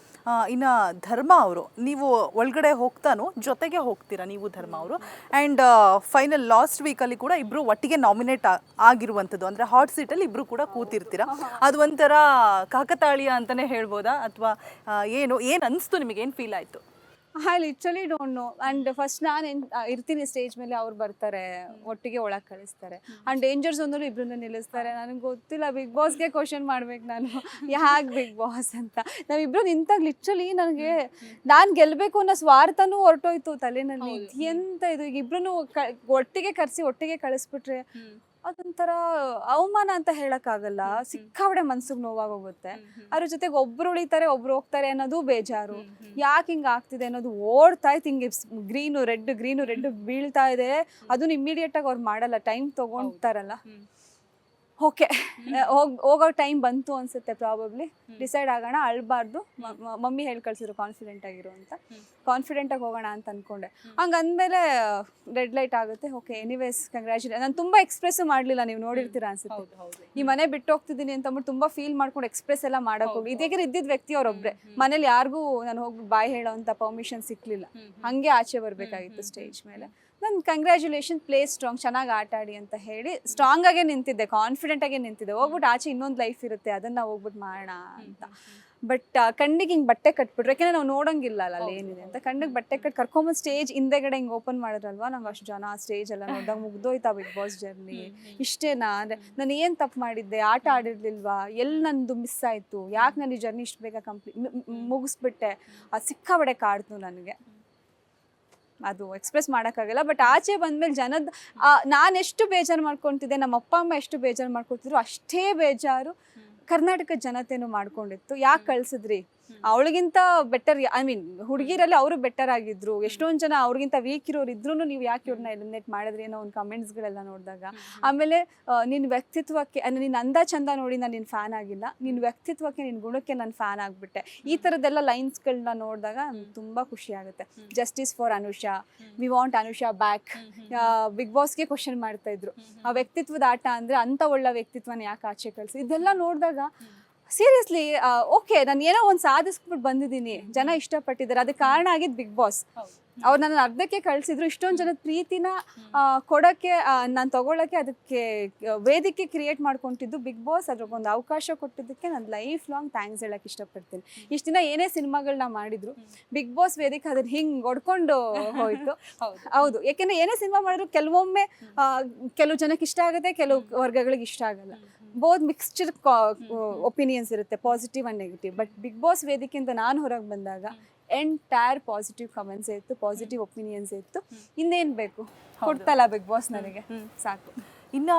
A: ಇನ್ನು ಧರ್ಮ ಅವರು, ನೀವು ಒಳಗಡೆ ಹೋಗ್ತಾನೋ ಜೊತೆಗೆ ಹೋಗ್ತೀರಾ ನೀವು ಧರ್ಮ ಅವರು? ಆ್ಯಂಡ್ ಫೈನಲ್ ಲಾಸ್ಟ್ ವೀಕಲ್ಲಿ ಕೂಡ ಇಬ್ಬರು ಒಟ್ಟಿಗೆ ನಾಮಿನೇಟ್ ಆಗಿರುವಂಥದ್ದು, ಅಂದರೆ ಹಾಟ್ ಸೀಟಲ್ಲಿ ಇಬ್ಬರು ಕೂಡ ಕೂತಿರ್ತೀರಾ. ಅದು ಒಂಥರ ಕಾಕತಾಳೀಯ ಅಂತಲೇ ಹೇಳ್ಬೋದಾ, ಅಥವಾ ಏನು ಅನಿಸ್ತು ನಿಮಗೆ, ಏನು ಫೀಲ್ ಆಯಿತು?
B: I literally don't know. And first ನಾನು ಇರ್ತೀನಿ ಸ್ಟೇಜ್ ಮೇಲೆ, ಅವ್ರು ಬರ್ತಾರೆ, ಒಟ್ಟಿಗೆ ಒಳಗೆ ಕಳಿಸ್ತಾರೆ. ಆ್ಯಂಡ್ ಡೇಂಜರ್ ಝೋನಲ್ಲೂ ಇಬ್ಬರನ್ನ ನಿಲ್ಲಿಸ್ತಾರೆ. ನನಗೆ ಗೊತ್ತಿಲ್ಲ, ಬಿಗ್ ಬಾಸ್ಗೆ ಕ್ವಶನ್ ಮಾಡ್ಬೇಕು ನಾನು, ಯಾಕೆ ಬಿಗ್ ಬಾಸ್ ಅಂತ. ನಾವಿಬ್ಬರು ನಿಂತಾಗ ಲಿಟ್ರಲಿ ನನಗೆ ನಾನು ಗೆಲ್ಲಬೇಕು ಅನ್ನೋ ಸ್ವಾರ್ಥನೂ ಹೊರಟೋಯ್ತು ತಲೆನಲ್ಲಿ. ಎಂತ ಇದು, ಈಗ ಇಬ್ಬರೂ ಒಟ್ಟಿಗೆ ಕರೆಸಿ ಒಟ್ಟಿಗೆ ಕಳಿಸ್ಬಿಟ್ರೆ ಅದೊಂಥರ ಅವಮಾನ ಅಂತ ಹೇಳಕ್ಕಾಗಲ್ಲ. ಸಿಕ್ಕಾಬಡೆ ಮನ್ಸಿಗೆ ನೋವಾಗೋಗುತ್ತೆ. ಅದ್ರ ಜೊತೆಗೆ ಒಬ್ರು ಉಳಿತಾರೆ, ಒಬ್ರು ಹೋಗ್ತಾರೆ ಅನ್ನೋದು ಬೇಜಾರು. ಯಾಕೆ ಹಿಂಗೆ ಆಗ್ತಿದೆ ಅನ್ನೋದು ಓಡ್ತಾ ಇತ್ತು. ಹಿಂಗೆ ಗ್ರೀನು ರೆಡ್ ಬೀಳ್ತಾ ಇದೆ. ಅದನ್ನ ಇಮ್ಮಿಡಿಯೇಟ್ ಆಗಿ ಅವ್ರು ಮಾಡಲ್ಲ, ಟೈಮ್ ತಗೊಂತಾರಲ್ಲ. ಓಕೆ, ಹೋಗೋ ಟೈಮ್ ಬಂತು ಅನ್ಸುತ್ತೆ ಪ್ರಾಬಬ್ಲಿ. ಡಿಸೈಡ್ ಆಗೋಣ, ಅಳ್ಬಾರ್ದು. ಮಮ್ಮಿ ಹೇಳಿ ಕಳ್ಸಿದ್ರು ಕಾನ್ಫಿಡೆಂಟ್ ಆಗಿರು ಅಂತ. ಕಾನ್ಫಿಡೆಂಟಾಗಿ ಹೋಗೋಣ ಅಂತ ಅಂದ್ಕೊಂಡೆ. ಹಂಗೆ ಅಂದಮೇಲೆ ರೆಡ್ ಲೈಟ್ ಆಗುತ್ತೆ. Okay, anyways congratulation. ನಾನು ತುಂಬ ಎಕ್ಸ್ಪ್ರೆಸ್ಸು ಮಾಡಲಿಲ್ಲ, ನೀವು ನೋಡಿರ್ತೀರಾ ಅನ್ಸುತ್ತೆ. ಈ ಮನೆ ಬಿಟ್ಟು ಹೋಗ್ತಿದ್ದೀನಿ ಅಂತ ಅಂದ್ಬಿಟ್ಟು ತುಂಬ ಫೀಲ್ ಮಾಡ್ಕೊಂಡು ಎಕ್ಸ್ಪ್ರೆಸ್ ಎಲ್ಲ ಮಾಡೋಕೆ ಹೋಗಿ, ಇದೇಗೆ ಇದ್ದಿದ್ದ ವ್ಯಕ್ತಿ ಅವರೊಬ್ಬರೇ ಮನೇಲಿ, ಯಾರಿಗೂ ನಾನು ಹೋಗ್ಬಿಟ್ಟು ಬಾಯ್ ಹೇಳೋ ಅಂತ ಪರ್ಮಿಷನ್ ಸಿಕ್ಕಲಿಲ್ಲ. ಹಾಗೆ ಆಚೆ ಬರಬೇಕಾಗಿತ್ತು ಸ್ಟೇಜ್ ಮೇಲೆ. ನಾನು ಕಂಗ್ರ್ಯಾಚುಲೇಷನ್, ಪ್ಲೇ ಸ್ಟ್ರಾಂಗ್, ಚೆನ್ನಾಗಿ ಆಟ ಆಡಿ ಅಂತ ಹೇಳಿ ಸ್ಟ್ರಾಂಗ್ ಆಗೇ ನಿಂತಿದ್ದೆ, ಕಾನ್ಫಿಡೆಂಟ್ ಆಗೇ ನಿಂತಿದ್ದೆ. ಹೋಗ್ಬಿಟ್ಟು ಆಚೆ ಇನ್ನೊಂದು ಲೈಫ್ ಇರುತ್ತೆ, ಅದನ್ನು ಹೋಗ್ಬಿಟ್ಟು ಮಾಡೋಣ ಅಂತ. ಬಟ್ ಕಣ್ಣಿಗೆ ಹಿಂಗೆ ಬಟ್ಟೆ ಕಟ್ಬಿಟ್ರು, ಯಾಕೆಂದರೆ ನಾವು ನೋಡೋಂಗಿಲ್ಲ ಅಲ್ಲಿ ಏನಿದೆ ಅಂತ. ಕಣ್ಣಿಗೆ ಬಟ್ಟೆ ಕಟ್ಟಿ ಕರ್ಕೊಂಬಂದು ಸ್ಟೇಜ್ ಹಿಂದೆಗಡೆ ಹಿಂಗೆ ಓಪನ್ ಮಾಡಿದ್ರಲ್ವ, ನಂಗೆ ಅಷ್ಟು ಜನ ಸ್ಟೇಜ್ ಎಲ್ಲ ನೋಡಿದಾಗ ಮುಗ್ದೋಯ್ತಾ ಬಿಗ್ ಬಾಸ್ ಜರ್ನಿ. ಇಷ್ಟೇನಾ, ಅಂದರೆ ನಾನು ಏನು ತಪ್ಪು ಮಾಡಿದ್ದೆ, ಆಟ ಆಡಿರ್ಲಿಲ್ವಾ, ಎಲ್ಲಿ ನಂದು ಮಿಸ್ ಆಯಿತು, ಯಾಕೆ ನಾನು ಈ ಜರ್ನಿ ಇಷ್ಟು ಬೇಗ ಮುಗಿಸ್ಬಿಟ್ಟೆ, ಅದು ಸಿಕ್ಕಾಬಡೆ ಕಾಡ್ತು ನನಗೆ. ಅದು ಎಕ್ಸ್ಪ್ರೆಸ್ ಮಾಡೋಕ್ಕಾಗಲ್ಲ. ಬಟ್ ಆಚೆ ಬಂದಮೇಲೆ ಜನದ ನಾನೆಷ್ಟು ಬೇಜಾರು ಮಾಡ್ಕೊತಿದ್ದೆ, ನಮ್ಮ ಅಪ್ಪ ಅಮ್ಮ ಎಷ್ಟು ಬೇಜಾರು ಮಾಡ್ಕೊತಿದ್ರು, ಅಷ್ಟೇ ಬೇಜಾರು ಕರ್ನಾಟಕದ ಜನತೆನೂ ಮಾಡ್ಕೊಂಡಿತ್ತು. ಯಾಕೆ ಕಳ್ಸಿದ್ರಿ, ಅವಳಿಗಿಂತ ಬೆಟರ್, ಐ ಮೀನ್ ಹುಡುಗಿರಲ್ಲಿ ಅವರು ಬೆಟರ್ ಆಗಿದ್ರು, ಎಷ್ಟೊಂದು ಜನ ಅವ್ರಿಗಿಂತ ವೀಕ್ ಇರೋರು ಇದ್ರೂ ನೀವು ಯಾಕೆ ಇವ್ರನ್ನ ಎಲಿಮಿನೇಟ್ ಮಾಡಿದ್ರಿ ಅನ್ನೋ ಒಂದು ಕಮೆಂಟ್ಸ್ಗಳೆಲ್ಲ ನೋಡಿದಾಗ. ಆಮೇಲೆ ನಿನ್ನ ವ್ಯಕ್ತಿತ್ವಕ್ಕೆ, ಅಂದರೆ ನಿನ್ನ ಅಂದ ಚಂದ ನೋಡಿ ನಾನು ನಿನ್ನ ಫ್ಯಾನ್ ಆಗಿಲ್ಲ, ನಿನ್ನ ವ್ಯಕ್ತಿತ್ವಕ್ಕೆ, ನಿನ್ನ ಗುಣಕ್ಕೆ ನಾನು ಫ್ಯಾನ್ ಆಗಿಬಿಟ್ಟೆ. ಈ ಥರದ್ದೆಲ್ಲ ಲೈನ್ಸ್ಗಳನ್ನ ನೋಡಿದಾಗ ತುಂಬ ಖುಷಿ ಆಗುತ್ತೆ. Justice for Anusha, we want Anusha back. Bigg ಬಾಸ್ಗೆ ಕ್ವಶನ್ ಮಾಡ್ತಾ ಇದ್ರು, ಆ ವ್ಯಕ್ತಿತ್ವದ ಆಟ ಅಂದರೆ ಅಂಥ ಒಳ್ಳೆ ವ್ಯಕ್ತಿತ್ವನ ಯಾಕೆ ಆಚೆ ಕಳಿಸಿ. ಇದೆಲ್ಲ ನೋಡಿದಾಗ ಸೀರಿಯಸ್ಲಿ ಓಕೆ, ನಾನು ಏನೋ ಒಂದು ಸಾಧಿಸ್ಬಿಟ್ಟು ಬಂದಿದ್ದೀನಿ, ಜನ ಇಷ್ಟಪಟ್ಟಿದ್ದಾರೆ, ಅದಕ್ಕೆ ಕಾರಣ ಆಗಿದ್ದು ಬಿಗ್ ಬಾಸ್. ಅವ್ರು ನನ್ನ ಅರ್ಧಕ್ಕೆ ಕಳಿಸಿದ್ರು, ಇಷ್ಟೊಂದು ಜನದ ಪ್ರೀತಿನ ಕೊಡೋಕ್ಕೆ, ನಾನು ತಗೊಳ್ಳೋಕ್ಕೆ, ಅದಕ್ಕೆ ವೇದಿಕೆ ಕ್ರಿಯೇಟ್ ಮಾಡ್ಕೊತಿದ್ದು ಬಿಗ್ ಬಾಸ್. ಅದ್ರಗೊಂದು ಅವಕಾಶ ಕೊಟ್ಟಿದ್ದಕ್ಕೆ ನಾನು ಲೈಫ್ ಲಾಂಗ್ ಥ್ಯಾಂಕ್ಸ್ ಹೇಳೋಕ್ಕೆ ಇಷ್ಟಪಡ್ತೀನಿ. ಇಷ್ಟು ದಿನ ಏನೇ ಸಿನಿಮಾಗಳನ್ನ ಮಾಡಿದ್ರು, ಬಿಗ್ ಬಾಸ್ ವೇದಿಕೆ ಅದನ್ನು ಹಿಂಗೆ ಹೊಡ್ಕೊಂಡು ಹೋಯಿತು. ಹೌದು, ಯಾಕೆಂದರೆ ಏನೇ ಸಿನಿಮಾ ಮಾಡಿದ್ರು ಕೆಲವೊಮ್ಮೆ ಕೆಲವು ಜನಕ್ಕೆ ಇಷ್ಟ ಆಗುತ್ತೆ, ಕೆಲವು ವರ್ಗಗಳಿಗೆ ಇಷ್ಟ ಆಗಲ್ಲ. ಬೋತ್ ಮಿಕ್ಸ್ಚರ್ ಒಪಿನಿಯನ್ಸ್ ಇರುತ್ತೆ, positive and negative. But Bigg Boss ವೇದಿಕೆಯಿಂದ ನಾನು ಹೊರಗೆ ಬಂದಾಗ ಎಂಟೈರ್ ಪಾಸಿಟಿವ್ ಕಮೆಂಟ್ಸ್ ಇತ್ತು, ಪಾಸಿಟಿವ್ ಒಪಿನಿಯನ್ಸ್ ಇತ್ತು. ಇನ್ನೇನು ಬೇಕು, ಕೊಡ್ತಲ್ಲ ಬಿಗ್ ಬಾಸ್ ನನಗೆ, ಸಾಕು.
A: ಇನ್ನು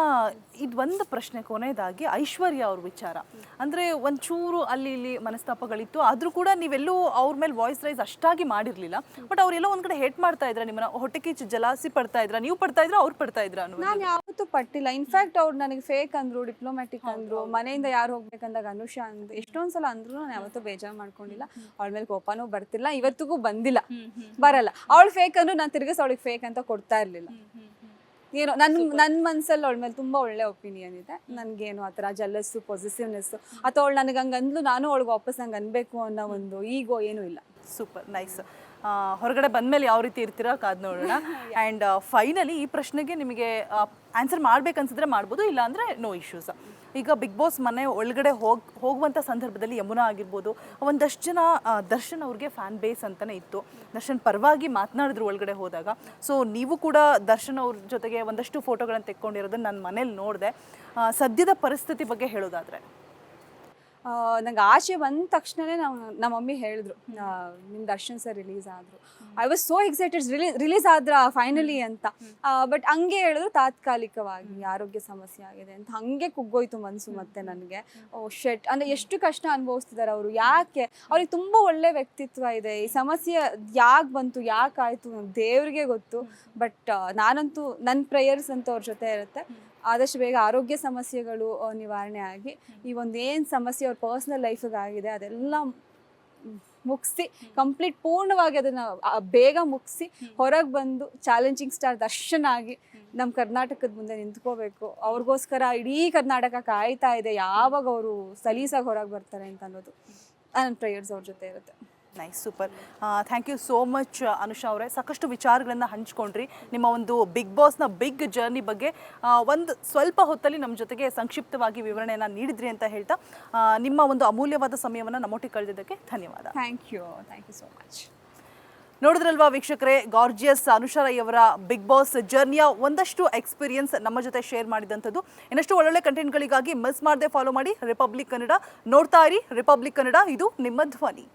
A: ಇದು ಒಂದು ಪ್ರಶ್ನೆ ಕೊನೆಯದಾಗಿ ಐಶ್ವರ್ಯ ಅವ್ರ ವಿಚಾರ. ಅಂದರೆ ಒಂಚೂರು ಅಲ್ಲಿ ಇಲ್ಲಿ ಮನಸ್ತಾಪಗಳಿತ್ತು, ಆದರೂ ಕೂಡ ನೀವೆಲ್ಲೂ ಅವ್ರ ಮೇಲೆ ವಾಯ್ಸ್ ರೈಸ್ ಅಷ್ಟಾಗಿ ಮಾಡಿರಲಿಲ್ಲ. ಬಟ್ ಅವರೆಲ್ಲೋ ಒಂದು ಕಡೆ ಹೇಟ್ ಮಾಡ್ತಾ ಇದ್ರ, ನಿಮ್ಮನ್ನ ಹೊಟ್ಟೆ ಕಿಚ್ಚು ಜಲಾಸಿ ಪಡ್ತಾ ಇದ್ರ, ನೀವು ಪಡ್ತಾ ಇದ್ರ, ಅವ್ರು ಪಡ್ತಾ ಇದ್ರ ಅನ್ನೋದು?
B: ನಾನು ಯಾವತ್ತೂ ಪಟ್ಟಿಲ್ಲ. ಇನ್ಫ್ಯಾಕ್ಟ್ ಅವ್ರು ನನಗೆ ಫೇಕ್ ಅಂದ್ರು, ಡಿಪ್ಲೊಮ್ಯಾಟಿಕ್ ಅಂದ್ರು, ಮನೆಯಿಂದ ಯಾರು ಹೋಗ್ಬೇಕಂದಾಗ ಅನುಷಾ ಅಂದ್ರು, ಎಷ್ಟೊಂದು ಸಲ ಅಂದ್ರು ನಾನು ಯಾವತ್ತೂ ಬೇಜಾರು ಮಾಡ್ಕೊಂಡಿಲ್ಲ. ಅವಳ ಮೇಲೆ ಕೋಪನೂ ಬರ್ತಿಲ್ಲ, ಇವತ್ತಿಗೂ ಬಂದಿಲ್ಲ, ಬರಲ್ಲ. ಅವಳು ಫೇಕ್ ಅಂದ್ರು ನಾನು ತಿರ್ಗಿಸ್ ಅವಳಿಗೆ ಫೇಕ್ ಅಂತ ಕೊಡ್ತಾ ಇರ್ಲಿಲ್ಲ. ಏನೋ ನನ್ನ ಮನ್ಸಲ್ಲಿ ಅವಳ ಮೇಲೆ ತುಂಬಾ ಒಳ್ಳೆ ಒಪಿನಿಯನ್ ಇದೆ. ನನ್ಗೇನು ಆ ಥರ ಜಲಸ್ಸು, ಪೊಸಿಟಿವ್ನೆಸ್ಸು ಅಥವಾ ಅವಳು ನನಗೆ ಹಂಗೆ ಅಂದ್ಲು ನಾನು ಅವಳಿಗೆ ವಾಪಸ್ ಹಂಗೆ ಅನ್ಬೇಕು ಅನ್ನೋ ಒಂದು ಈಗೋ ಏನೂ ಇಲ್ಲ.
A: Super nice. ಹೊರಗಡೆ ಬಂದಮೇಲೆ ಯಾವ ರೀತಿ ಇರ್ತೀರಾ ಕಾದ್ ನೋಡೋಣ. ಆ್ಯಂಡ್ ಫೈನಲಿ ಈ ಪ್ರಶ್ನೆಗೆ ನಿಮಗೆ ಆನ್ಸರ್ ಮಾಡ್ಬೇಕನ್ಸಿದ್ರೆ ಮಾಡ್ಬೋದು, ಇಲ್ಲ ಅಂದರೆ ನೋ ಇಶ್ಯೂಸ್. ಈಗ ಬಿಗ್ ಬಾಸ್ ಮನೆ ಒಳಗಡೆ ಹೋಗುವಂಥ ಸಂದರ್ಭದಲ್ಲಿ ಯಮುನಾ ಆಗಿರ್ಬೋದು, ಒಂದಷ್ಟು ಜನ ದರ್ಶನ್ ಅವ್ರಿಗೆ ಫ್ಯಾನ್ ಬೇಸ್ ಅಂತಲೇ ಇತ್ತು, ದರ್ಶನ್ ಪರವಾಗಿ ಮಾತನಾಡಿದ್ರು ಒಳಗಡೆ ಹೋದಾಗ. ಸೊ ನೀವು ಕೂಡ ದರ್ಶನ್ ಅವ್ರ ಜೊತೆಗೆ ಒಂದಷ್ಟು ಫೋಟೋಗಳನ್ನು ತೆಕ್ಕೊಂಡಿರೋದನ್ನ ನಾನು ಮನೇಲಿ ನೋಡಿದೆ. ಸದ್ಯದ ಪರಿಸ್ಥಿತಿ ಬಗ್ಗೆ ಹೇಳೋದಾದರೆ
B: ನಂಗೆ ಆಚೆ ಬಂದ ತಕ್ಷಣನೇ ನಮ್ಮ ಮಮ್ಮಿ ಹೇಳಿದ್ರು, ನಿಮ್ಮ ದರ್ಶನ್ ಸರ್ ರಿಲೀಸ್ ಆದರು. I was so excited, release ಆದ್ರ ಫೈನಲಿ ಅಂತ. ಬಟ್ ಹಂಗೆ ಹೇಳಿದ್ರು ತಾತ್ಕಾಲಿಕವಾಗಿ ಆರೋಗ್ಯ ಸಮಸ್ಯೆ ಆಗಿದೆ ಅಂತ. ಹಂಗೆ ಕುಗ್ಗೋಯ್ತು ಮನಸ್ಸು ಮತ್ತೆ ನನಗೆ. ಓ ಶೆಟ್, ಅಂದರೆ ಎಷ್ಟು ಕಷ್ಟ ಅನುಭವಿಸ್ತಿದ್ದಾರೆ ಅವರು, ಯಾಕೆ? ಅವ್ರಿಗೆ ತುಂಬ ಒಳ್ಳೆ ವ್ಯಕ್ತಿತ್ವ ಇದೆ. ಈ ಸಮಸ್ಯೆ ಯಾಕೆ ಬಂತು, ಯಾಕಾಯಿತು ದೇವ್ರಿಗೆ ಗೊತ್ತು. ಬಟ್ ನಾನಂತೂ ನನ್ನ ಪ್ರೇಯರ್ಸ್ ಅಂತೂ ಅವ್ರ ಜೊತೆ ಇರುತ್ತೆ. ಆದಷ್ಟು ಬೇಗ ಆರೋಗ್ಯ ಸಮಸ್ಯೆಗಳು ನಿವಾರಣೆ ಆಗಿ ಈ ಒಂದು ಏನು ಸಮಸ್ಯೆ ಅವ್ರ ಪರ್ಸ್ನಲ್ ಲೈಫಿಗೆ ಆಗಿದೆ ಅದೆಲ್ಲ ಮುಗಿಸಿ ಕಂಪ್ಲೀಟ್ ಪೂರ್ಣವಾಗಿ ಅದನ್ನು ಬೇಗ ಮುಗಿಸಿ ಹೊರಗೆ ಬಂದು ಚಾಲೆಂಜಿಂಗ್ ಸ್ಟಾರ್ ದರ್ಶನ್ ಆಗಿ ನಮ್ಮ ಕರ್ನಾಟಕದ ಮುಂದೆ ನಿಂತ್ಕೋಬೇಕು. ಅವ್ರಿಗೋಸ್ಕರ ಇಡೀ ಕರ್ನಾಟಕ ಕಾಯ್ತಾ ಇದೆ, ಯಾವಾಗ ಅವರು ಸಲೀಸಾಗಿ ಹೊರಗೆ ಬರ್ತಾರೆ ಅಂತ ಅನ್ನೋದು ನನ್ನ ಪ್ರೇಯರ್ಸ್ ಅವ್ರ ಜೊತೆ ಇರುತ್ತೆ.
A: Nice, super. Thank you so much Anusha ಅವರೇ. ಸಾಕಷ್ಟು ವಿಚಾರಗಳನ್ನು ಹಂಚ್ಕೊಂಡ್ರಿ. ನಿಮ್ಮ ಒಂದು ಬಿಗ್ ಬಾಸ್ನ ಬಿಗ್ ಜರ್ನಿ ಬಗ್ಗೆ ಒಂದು ಸ್ವಲ್ಪ ಹೊತ್ತಲ್ಲಿ ನಮ್ಮ ಜೊತೆಗೆ ಸಂಕ್ಷಿಪ್ತವಾಗಿ ವಿವರಣೆಯನ್ನು ನೀಡಿದ್ರಿ ಅಂತ ಹೇಳ್ತಾ ನಿಮ್ಮ ಒಂದು ಅಮೂಲ್ಯವಾದ ಸಮಯವನ್ನು ನಮ್ಮೊಟ್ಟಿಗೆ ಕಳೆದಿದ್ದಕ್ಕೆ ಧನ್ಯವಾದ.
B: Thank you so much.
A: ನೋಡಿದ್ರಲ್ವಾ ವೀಕ್ಷಕರೇ, ಗಾರ್ಜಿಯಸ್ ಅನುಷಾ ರೈ ಅವರ ಬಿಗ್ ಬಾಸ್ ಜರ್ನಿಯ ಒಂದಷ್ಟು ಎಕ್ಸ್ಪೀರಿಯನ್ಸ್ ನಮ್ಮ ಜೊತೆ ಶೇರ್ ಮಾಡಿದಂಥದ್ದು. ಇನ್ನಷ್ಟು ಒಳ್ಳೊಳ್ಳೆ ಕಂಟೆಂಟ್ಗಳಿಗಾಗಿ ಮಿಸ್ ಮಾಡದೆ ಫಾಲೋ ಮಾಡಿ ರಿಪಬ್ಲಿಕ್ ಕನ್ನಡ. ನೋಡ್ತಾ ಇರಿ ರಿಪಬ್ಲಿಕ್ ಕನ್ನಡ, ಇದು ನಿಮ್ಮ ಧ್ವನಿ.